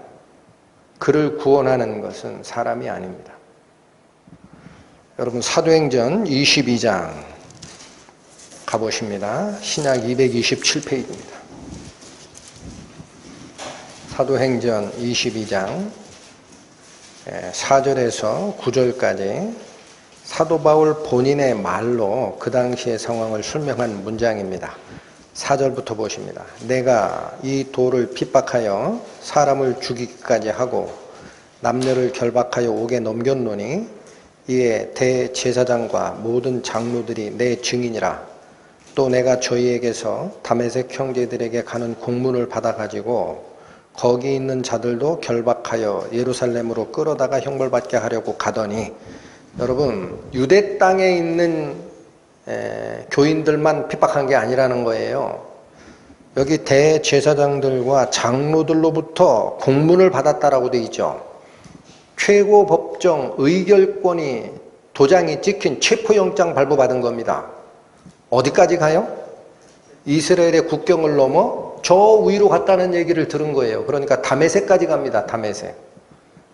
[SPEAKER 1] 그를 구원하는 것은 사람이 아닙니다. 여러분, 사도행전 22장 가보십니다. 신약 227페이지입니다. 사도행전 22장 4절에서 9절까지 사도 바울 본인의 말로 그 당시의 상황을 설명한 문장입니다. 4절부터 보십니다. 내가 이 돌을 핍박하여 사람을 죽이기까지 하고 남녀를 결박하여 옥에 넘겼노니 이에 대제사장과 모든 장로들이 내 증인이라. 또 내가 저희에게서 다메섹 형제들에게 가는 공문을 받아가지고 거기 있는 자들도 결박하여 예루살렘으로 끌어다가 형벌받게 하려고 가더니, 여러분, 유대 땅에 있는 교인들만 핍박한 게 아니라는 거예요. 여기 대제사장들과 장로들로부터 공문을 받았다라고 되어 있죠. 최고법정 의결권이 도장이 찍힌 체포영장 발부받은 겁니다. 어디까지 가요? 이스라엘의 국경을 넘어 저 위로 갔다는 얘기를 들은 거예요. 그러니까 다메섹까지 갑니다. 다메섹.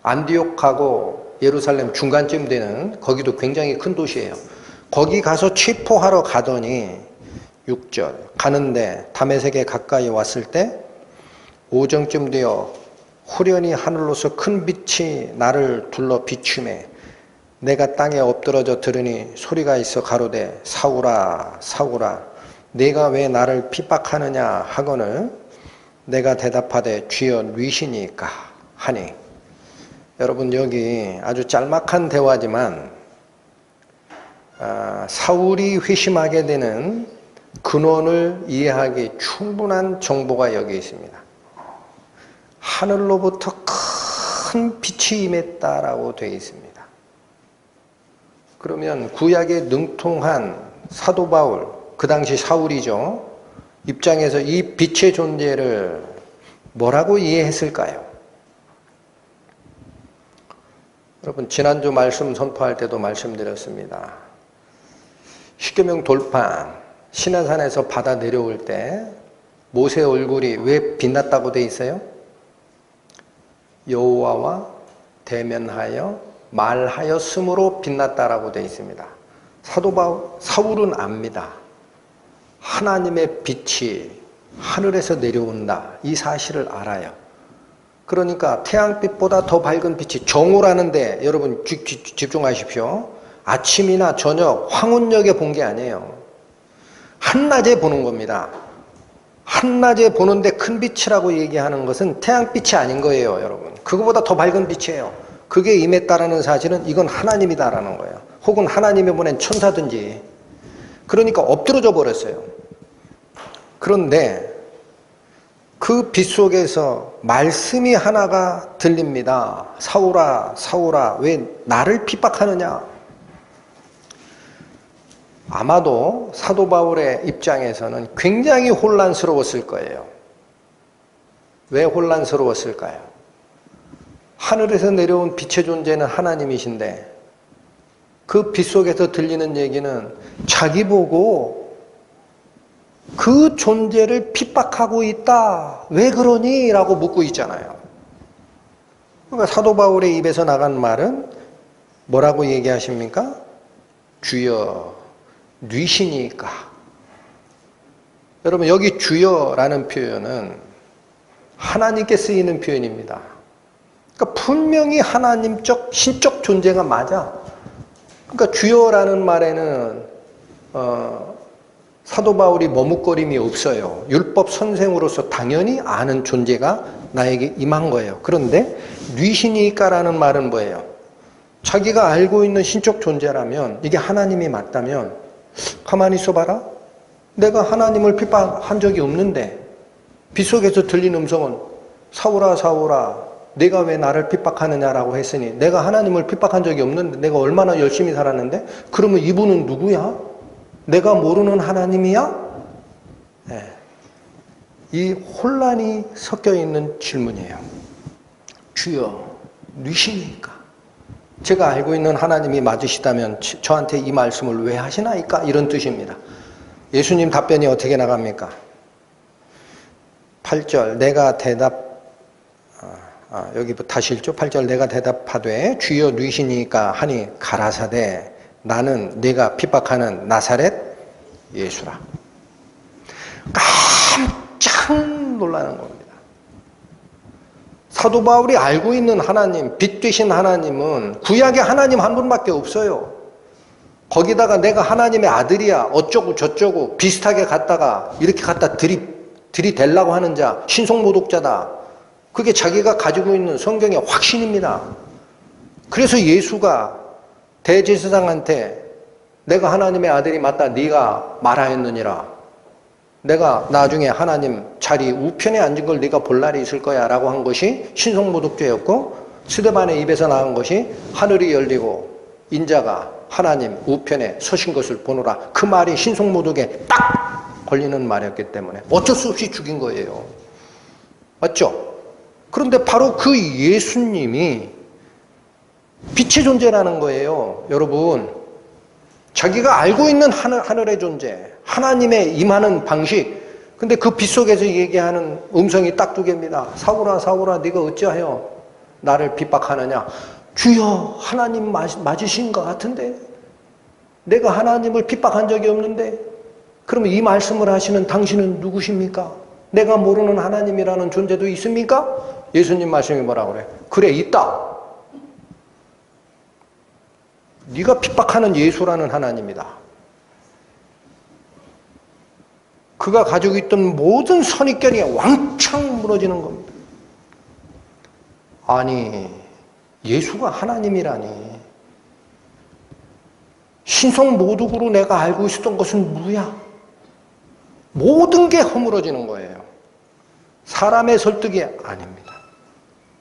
[SPEAKER 1] 안디옥하고 예루살렘 중간쯤 되는, 거기도 굉장히 큰 도시예요. 거기 가서 체포하러 가더니 6절 가는데 다메섹에 가까이 왔을 때 오정쯤 되어 후련히 하늘로서 큰 빛이 나를 둘러 비추매 내가 땅에 엎드러져 들으니 소리가 있어 가로되 사울아 사울아 내가 왜 나를 핍박하느냐 하거늘 내가 대답하되 주여 누이시니까 하니. 여러분, 여기 아주 짤막한 대화지만 사울이 회심하게 되는 근원을 이해하기 충분한 정보가 여기 있습니다. 하늘로부터 큰 빛이 임했다라고 되어 있습니다. 그러면 구약에 능통한 사도 바울, 그 당시 사울이죠, 입장에서 이 빛의 존재를 뭐라고 이해했을까요? 여러분, 지난주 말씀 선포할 때도 말씀드렸습니다. 십계명 돌판, 시내산에서 바다 내려올 때 모세 얼굴이 왜 빛났다고 돼 있어요? 여호와와 대면하여 말하였으므로 빛났다라고 돼 있습니다. 사도 사울은 압니다. 하나님의 빛이 하늘에서 내려온다. 이 사실을 알아요. 그러니까 태양빛보다 더 밝은 빛이 정오라는데 여러분 집중하십시오. 아침이나 저녁 황혼역에 본 게 아니에요. 한낮에 보는 겁니다. 한낮에 보는데 큰 빛이라고 얘기하는 것은 태양빛이 아닌 거예요, 여러분. 그거보다 더 밝은 빛이에요. 그게 임했다라는 사실은 이건 하나님이다라는 거예요. 혹은 하나님이 보낸 천사든지. 그러니까 엎드러져 버렸어요. 그런데 그 빛 속에서 말씀이 하나가 들립니다. 사울아, 사울아, 왜 나를 핍박하느냐? 아마도 사도 바울의 입장에서는 굉장히 혼란스러웠을 거예요. 왜 혼란스러웠을까요? 하늘에서 내려온 빛의 존재는 하나님이신데 그 빛 속에서 들리는 얘기는 자기 보고 그 존재를 핍박하고 있다. 왜 그러니? 라고 묻고 있잖아요. 그러니까 사도 바울의 입에서 나간 말은 뭐라고 얘기하십니까? 주여, 뉘시니까. 여러분, 여기 주여라는 표현은 하나님께 쓰이는 표현입니다. 그러니까 분명히 하나님적 신적 존재가 맞아. 그러니까 주여라는 말에는 사도 바울이 머뭇거림이 없어요. 율법 선생으로서 당연히 아는 존재가 나에게 임한 거예요. 그런데 뉘시니까라는 말은 뭐예요? 자기가 알고 있는 신적 존재라면, 이게 하나님이 맞다면 가만히 있어봐라. 내가 하나님을 핍박한 적이 없는데 빛 속에서 들린 음성은 사울아, 사울아, 내가 왜 나를 핍박하느냐라고 했으니 내가 하나님을 핍박한 적이 없는데 내가 얼마나 열심히 살았는데? 그러면 이분은 누구야? 내가 모르는 하나님이야? 네. 이 혼란이 섞여 있는 질문이에요. 주여, 뉘시니까. 제가 알고 있는 하나님이 맞으시다면 저한테 이 말씀을 왜 하시나이까? 이런 뜻입니다. 예수님 답변이 어떻게 나갑니까? 8절 내가 여기부터 다시 읽죠. 8절 내가 대답하되 주여 뉘시니까 하니 가라사대 나는 네가 핍박하는 나사렛 예수라. 깜짝 놀라는 겁니다. 사도 바울이 알고 있는 하나님, 빛 되신 하나님은 구약의 하나님 한 분밖에 없어요. 거기다가 내가 하나님의 아들이야 어쩌고 저쩌고 비슷하게 갖다가 이렇게 갖다 들이대려고 하는 자, 신성모독자다. 그게 자기가 가지고 있는 성경의 확신입니다. 그래서 예수가 대제사장한테 내가 하나님의 아들이 맞다 네가 말하였느니라. 내가 나중에 하나님 자리 우편에 앉은 걸 네가 볼 날이 있을 거야 라고 한 것이 신성모독죄였고, 스데반의 입에서 나온 것이 하늘이 열리고 인자가 하나님 우편에 서신 것을 보노라. 그 말이 신성모독에 딱 걸리는 말이었기 때문에 어쩔 수 없이 죽인 거예요. 맞죠? 그런데 바로 그 예수님이 빛의 존재라는 거예요. 여러분, 자기가 알고 있는 하늘의 존재, 하나님의 임하는 방식, 근데 그 빛 속에서 얘기하는 음성이 딱 두 개입니다. 사울아, 사울아, 네가 어찌하여 나를 핍박하느냐? 주여, 하나님 맞으신 것 같은데? 내가 하나님을 핍박한 적이 없는데? 그러면 이 말씀을 하시는 당신은 누구십니까? 내가 모르는 하나님이라는 존재도 있습니까? 예수님 말씀이 뭐라고 그래? 그래, 있다. 네가 핍박하는 예수라는 하나님이다. 그가 가지고 있던 모든 선입견이 왕창 무너지는 겁니다. 아니, 예수가 하나님이라니. 신성모독으로 내가 알고 있었던 것은 뭐야? 모든 게 허물어지는 거예요. 사람의 설득이 아닙니다.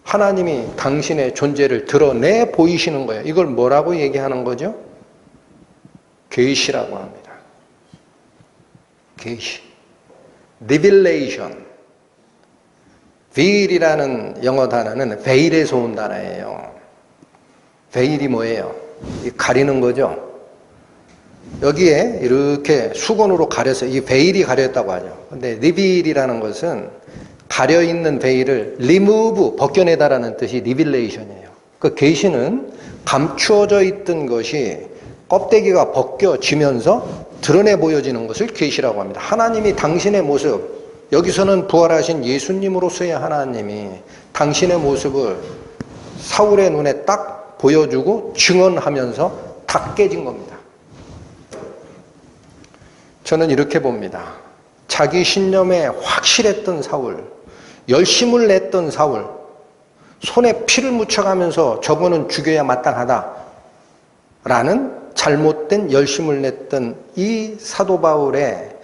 [SPEAKER 1] 하나님이 당신의 존재를 드러내 보이시는 거예요. 이걸 뭐라고 얘기하는 거죠? 계시라고 합니다. 계시. Revelation. veil이라는 영어 단어는 veil에서 온 단어예요. veil이 뭐예요? 가리는 거죠. 여기에 이렇게 수건으로 가려서 이 베일이 가려있다고 하죠. 근데 리빌이라는 것은 가려있는 베일을 remove, 벗겨내다라는 뜻이 리빌레이션이에요. 그 계시는 감추어져 있던 것이 껍데기가 벗겨지면서 드러내 보여지는 것을 계시라고 합니다. 하나님이 당신의 모습, 여기서는 부활하신 예수님으로서의 하나님이 당신의 모습을 사울의 눈에 딱 보여주고 증언하면서 다 깨진 겁니다. 저는 이렇게 봅니다. 자기 신념에 확실했던 사울, 열심을 냈던 사울, 손에 피를 묻혀가면서 저거는 죽여야 마땅하다 라는 잘못된 열심을 냈던 이 사도 바울의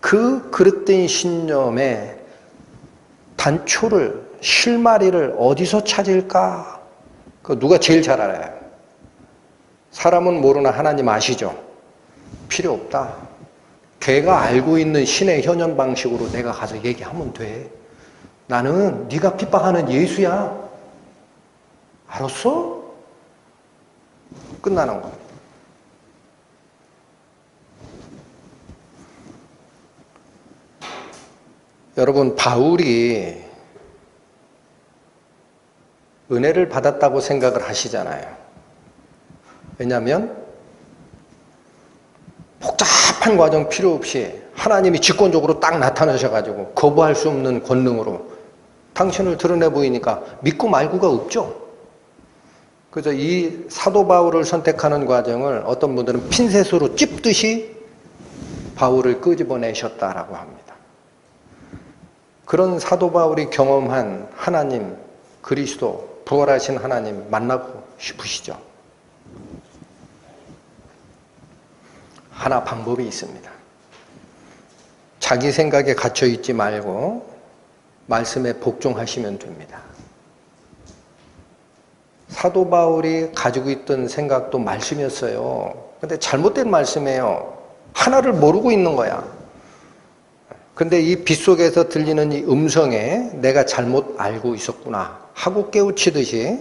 [SPEAKER 1] 그 그릇된 신념의 단초를, 실마리를 어디서 찾을까? 그 누가 제일 잘 알아요? 사람은 모르나 하나님 아시죠? 필요 없다. 걔가 알고 있는 신의 현현 방식으로 내가 가서 얘기하면 돼. 나는 네가 핍박하는 예수야. 알았어? 끝나는 겁니다. 여러분, 바울이 은혜를 받았다고 생각을 하시잖아요. 왜냐하면 복잡한 과정 필요 없이 하나님이 직권적으로 딱 나타나셔가지고 거부할 수 없는 권능으로 당신을 드러내 보이니까 믿고 말고가 없죠. 그래서 이 사도 바울을 선택하는 과정을 어떤 분들은 핀셋으로 찝듯이 바울을 끄집어내셨다라고 합니다. 그런 사도 바울이 경험한 하나님, 그리스도, 부활하신 하나님 만나고 싶으시죠? 하나 방법이 있습니다. 자기 생각에 갇혀 있지 말고 말씀에 복종하시면 됩니다. 사도 바울이 가지고 있던 생각도 말씀이었어요. 근데 잘못된 말씀이에요. 하나를 모르고 있는 거야. 근데 이 빗속에서 들리는 이 음성에 내가 잘못 알고 있었구나 하고 깨우치듯이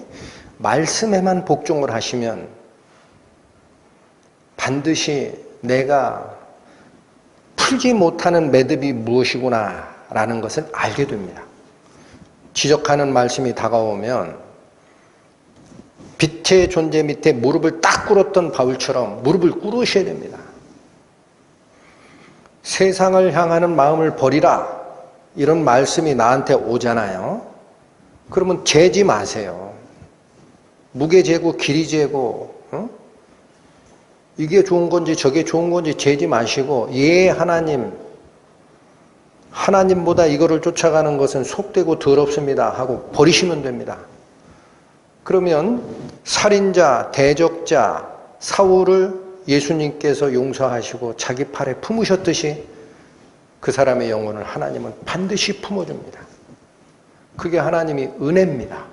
[SPEAKER 1] 말씀에만 복종을 하시면 반드시 내가 풀지 못하는 매듭이 무엇이구나 라는 것을 알게 됩니다. 지적하는 말씀이 다가오면 빛의 존재 밑에 무릎을 딱 꿇었던 바울처럼 무릎을 꿇으셔야 됩니다. 세상을 향하는 마음을 버리라 이런 말씀이 나한테 오잖아요. 그러면 재지 마세요. 무게 재고 길이 재고 이게 좋은 건지 저게 좋은 건지 재지 마시고 예 하나님, 하나님보다 이거를 쫓아가는 것은 속되고 더럽습니다 하고 버리시면 됩니다. 그러면 살인자, 대적자, 사울을 예수님께서 용서하시고 자기 팔에 품으셨듯이 그 사람의 영혼을 하나님은 반드시 품어줍니다. 그게 하나님이 은혜입니다.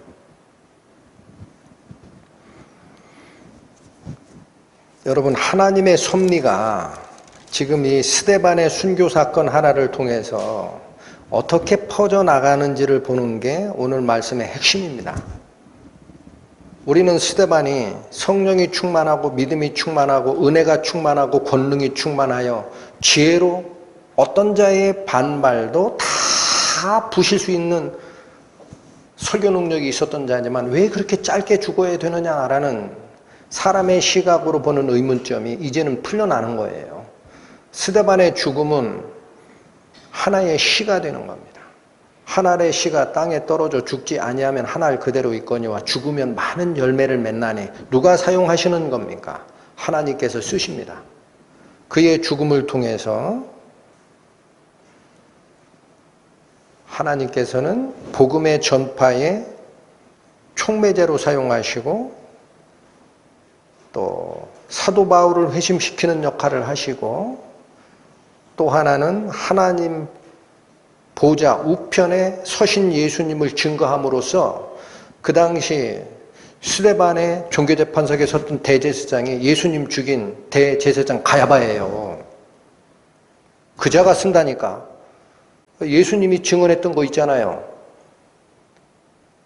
[SPEAKER 1] 여러분, 하나님의 섭리가 지금 이 스데반의 순교 사건 하나를 통해서 어떻게 퍼져나가는지를 보는 게 오늘 말씀의 핵심입니다. 우리는 스데반이 성령이 충만하고 믿음이 충만하고 은혜가 충만하고 권능이 충만하여 지혜로 어떤 자의 반발도 다 부실 수 있는 설교 능력이 있었던 자지만 왜 그렇게 짧게 죽어야 되느냐라는 사람의 시각으로 보는 의문점이 이제는 풀려나는 거예요. 스데반의 죽음은 하나의 시가 되는 겁니다. 한 알의 씨가 땅에 떨어져 죽지 아니하면 한 알 그대로 있거니와 죽으면 많은 열매를 맺나니 누가 사용하시는 겁니까? 하나님께서 쓰십니다. 그의 죽음을 통해서 하나님께서는 복음의 전파에 촉매제로 사용하시고 또 사도 바울을 회심시키는 역할을 하시고 또 하나는 하나님 보좌 우편에 서신 예수님을 증거함으로써 그 당시 스데반의 종교재판석에 섰던 대제사장이 예수님 죽인 대제사장 가야바예요. 그자가 쓴다니까. 예수님이 증언했던 거 있잖아요.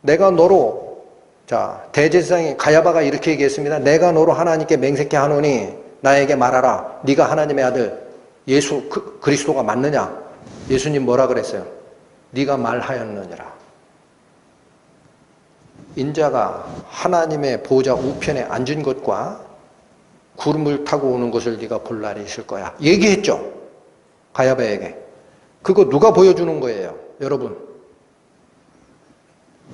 [SPEAKER 1] 내가 너로, 자, 대제사장이 가야바가 이렇게 얘기했습니다. 내가 너로 하나님께 맹세케 하노니 나에게 말하라. 네가 하나님의 아들 예수 그리스도가 맞느냐? 예수님 뭐라 그랬어요? 네가 말하였느니라. 인자가 하나님의 보좌 우편에 앉은 것과 구름을 타고 오는 것을 네가 볼 날이 있을 거야. 얘기했죠. 가야바에게. 그거 누가 보여주는 거예요? 여러분.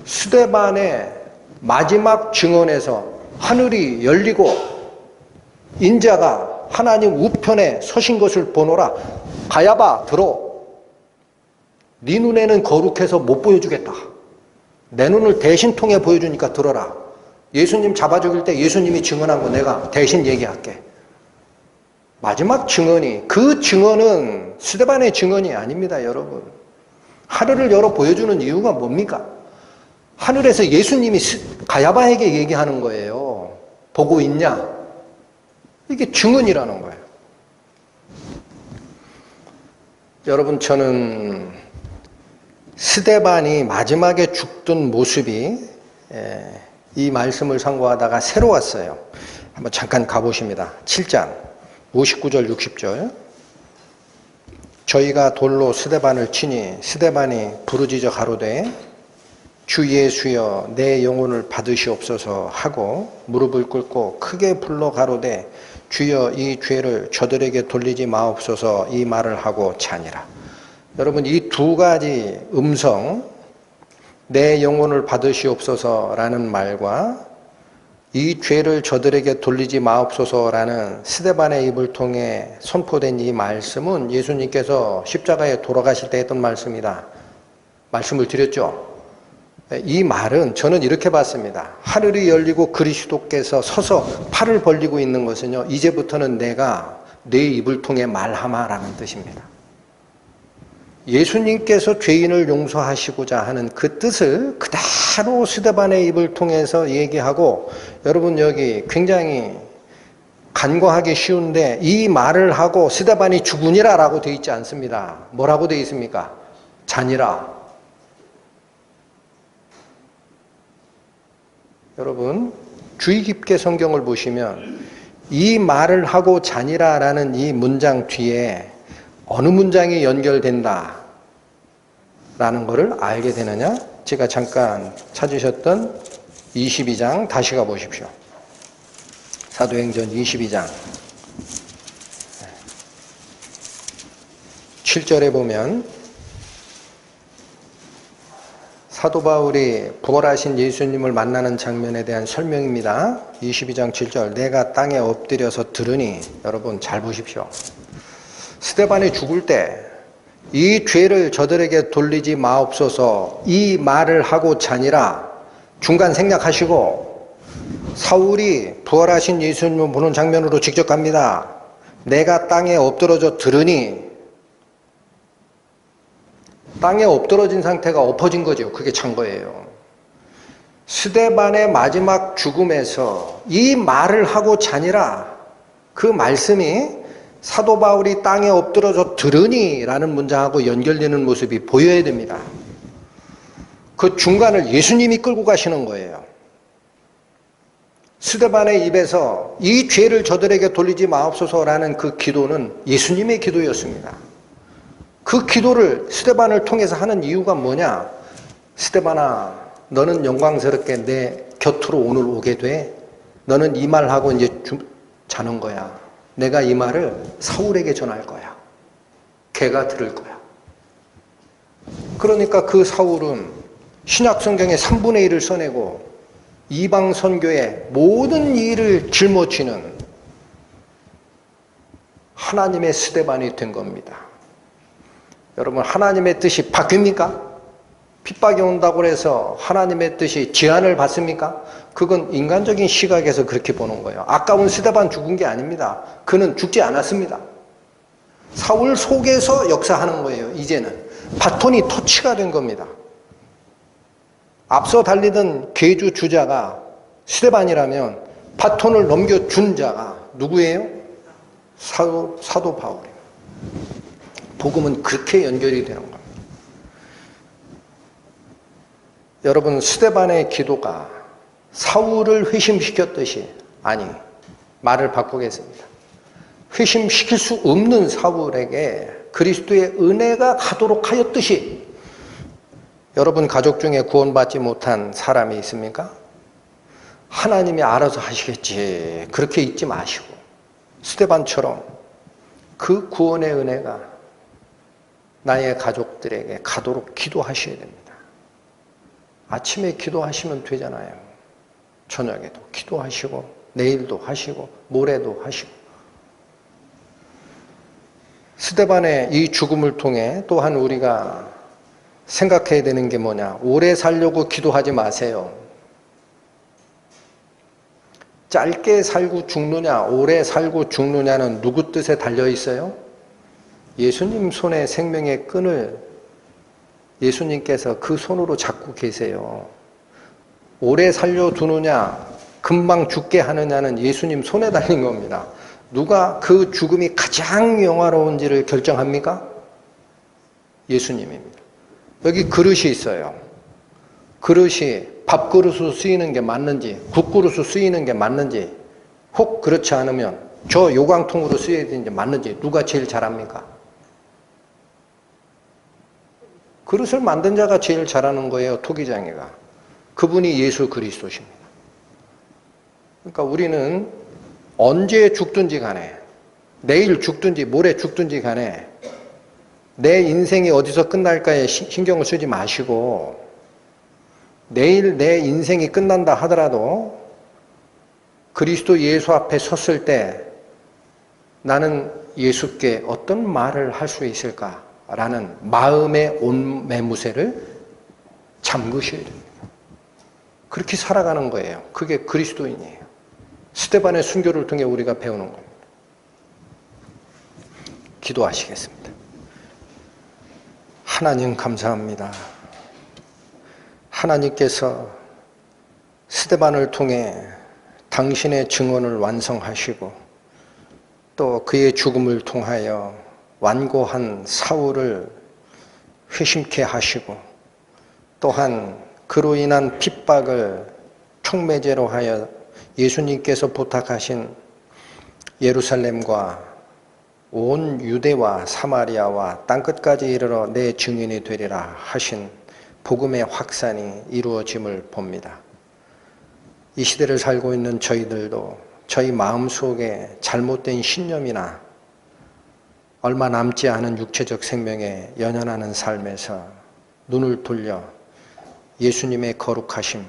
[SPEAKER 1] 스데반의 마지막 증언에서 하늘이 열리고 인자가 하나님 우편에 서신 것을 보노라. 가야바 들어. 네 눈에는 거룩해서 못 보여주겠다. 내 눈을 대신 통해 보여주니까 들어라. 예수님 잡아 죽일 때 예수님이 증언한 거 내가 대신 얘기할게. 마지막 증언이, 그 증언은 스데반의 증언이 아닙니다, 여러분. 하늘을 열어 보여주는 이유가 뭡니까? 하늘에서 예수님이 가야바에게 얘기하는 거예요. 보고 있냐? 이게 증언이라는 거예요. 여러분, 저는 스데반이 마지막에 죽던 모습이 이 말씀을 상고하다가 새로웠어요. 한번 잠깐 가보십니다. 7장 59절 60절. 저희가 돌로 스데반을 치니 스데반이 부르짖어 가로되 주 예수여 내 영혼을 받으시옵소서 하고 무릎을 꿇고 크게 불러 가로되 주여 이 죄를 저들에게 돌리지 마옵소서 이 말을 하고 자니라. 여러분, 이 두 가지 음성, 내 영혼을 받으시옵소서라는 말과 이 죄를 저들에게 돌리지 마옵소서라는 스데반의 입을 통해 선포된 이 말씀은 예수님께서 십자가에 돌아가실 때 했던 말씀이다. 말씀을 드렸죠. 이 말은 저는 이렇게 봤습니다. 하늘이 열리고 그리스도께서 서서 팔을 벌리고 있는 것은요, 이제부터는 내가 내 입을 통해 말하마라는 뜻입니다. 예수님께서 죄인을 용서하시고자 하는 그 뜻을 그대로 스데반의 입을 통해서 얘기하고, 여러분 여기 굉장히 간과하기 쉬운데 이 말을 하고 스데반이 죽으니라 라고 되어 있지 않습니다. 뭐라고 되어 있습니까? 자니라. 여러분, 주의 깊게 성경을 보시면 이 말을 하고 자니라 라는 이 문장 뒤에 어느 문장이 연결된다 라는 것을 알게 되느냐? 제가 잠깐 찾으셨던 22장 다시 가보십시오. 사도행전 22장 7절에 보면 사도 바울이 부활하신 예수님을 만나는 장면에 대한 설명입니다. 22장 7절. 내가 땅에 엎드려서 들으니, 여러분 잘 보십시오. 스데반이 죽을 때 이 죄를 저들에게 돌리지 마옵소서 이 말을 하고 자니라. 중간 생략하시고 사울이 부활하신 예수님을 보는 장면으로 직접 갑니다. 내가 땅에 엎드러져 들으니, 땅에 엎드러진 상태가 엎어진 거죠. 그게 찬 거예요. 스데반의 마지막 죽음에서 이 말을 하고 자니라. 그 말씀이 사도 바울이 땅에 엎드러져 들으니 라는 문장하고 연결되는 모습이 보여야 됩니다. 그 중간을 예수님이 끌고 가시는 거예요. 스데반의 입에서 이 죄를 저들에게 돌리지 마옵소서라는 그 기도는 예수님의 기도였습니다. 그 기도를 스데반을 통해서 하는 이유가 뭐냐? 스데반아, 너는 영광스럽게 내 곁으로 오늘 오게 돼. 너는 이 말하고 이제 자는 거야. 내가 이 말을 사울에게 전할 거야. 걔가 들을 거야. 그러니까 그 사울은 신약 성경의 3분의 1을 써내고 이방 선교의 모든 일을 짊어지는 하나님의 스데반이 된 겁니다. 여러분, 하나님의 뜻이 바뀝니까? 핍박이 온다고 해서 하나님의 뜻이 제한을 받습니까? 그건 인간적인 시각에서 그렇게 보는 거예요. 아까운 스데반 죽은 게 아닙니다. 그는 죽지 않았습니다. 사울 속에서 역사하는 거예요. 이제는 바톤이 터치가 된 겁니다. 앞서 달리던 괴주 주자가 스데반이라면 바톤을 넘겨준 자가 누구예요? 사도 바울입니다. 복음은 그렇게 연결이 되는 겁니다. 여러분, 스데반의 기도가 사울을 회심시켰듯이, 아니, 말을 바꾸겠습니다. 회심시킬 수 없는 사울에게 그리스도의 은혜가 가도록 하였듯이 여러분 가족 중에 구원받지 못한 사람이 있습니까? 하나님이 알아서 하시겠지. 그렇게 잊지 마시고 스데반처럼 그 구원의 은혜가 나의 가족들에게 가도록 기도하셔야 됩니다. 아침에 기도하시면 되잖아요. 저녁에도 기도하시고 내일도 하시고 모레도 하시고. 스데반의 이 죽음을 통해 또한 우리가 생각해야 되는 게 뭐냐. 오래 살려고 기도하지 마세요. 짧게 살고 죽느냐 오래 살고 죽느냐는 누구 뜻에 달려 있어요? 예수님 손에 생명의 끈을 예수님께서 그 손으로 잡고 계세요. 오래 살려두느냐 금방 죽게 하느냐는 예수님 손에 달린 겁니다. 누가 그 죽음이 가장 영화로운지를 결정합니까? 예수님입니다. 여기 그릇이 있어요. 그릇이 밥그릇으로 쓰이는 게 맞는지 국그릇으로 쓰이는 게 맞는지 혹 그렇지 않으면 저 요광통으로 쓰여야 되는지 맞는지 누가 제일 잘합니까? 그릇을 만든 자가 제일 잘하는 거예요. 토기장애가. 그분이 예수 그리스도십니다. 그러니까 우리는 언제 죽든지 간에 내일 죽든지 모레 죽든지 간에 내 인생이 어디서 끝날까에 신경을 쓰지 마시고 내일 내 인생이 끝난다 하더라도 그리스도 예수 앞에 섰을 때 나는 예수께 어떤 말을 할 수 있을까라는 마음의 온매무새를 잠그셔야 됩니다. 그렇게 살아가는 거예요. 그게 그리스도인이에요. 스데반의 순교를 통해 우리가 배우는 겁니다. 기도하시겠습니다. 하나님 감사합니다. 하나님께서 스데반을 통해 당신의 증언을 완성하시고 또 그의 죽음을 통하여 완고한 사울을 회심케 하시고 또한 그로 인한 핍박을 촉매제로 하여 예수님께서 부탁하신 예루살렘과 온 유대와 사마리아와 땅끝까지 이르러 내 증인이 되리라 하신 복음의 확산이 이루어짐을 봅니다. 이 시대를 살고 있는 저희들도 저희 마음속에 잘못된 신념이나 얼마 남지 않은 육체적 생명에 연연하는 삶에서 눈을 돌려 예수님의 거룩하심,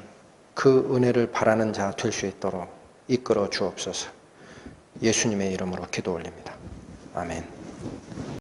[SPEAKER 1] 그 은혜를 바라는 자 될 수 있도록 이끌어 주옵소서. 예수님의 이름으로 기도 올립니다. 아멘.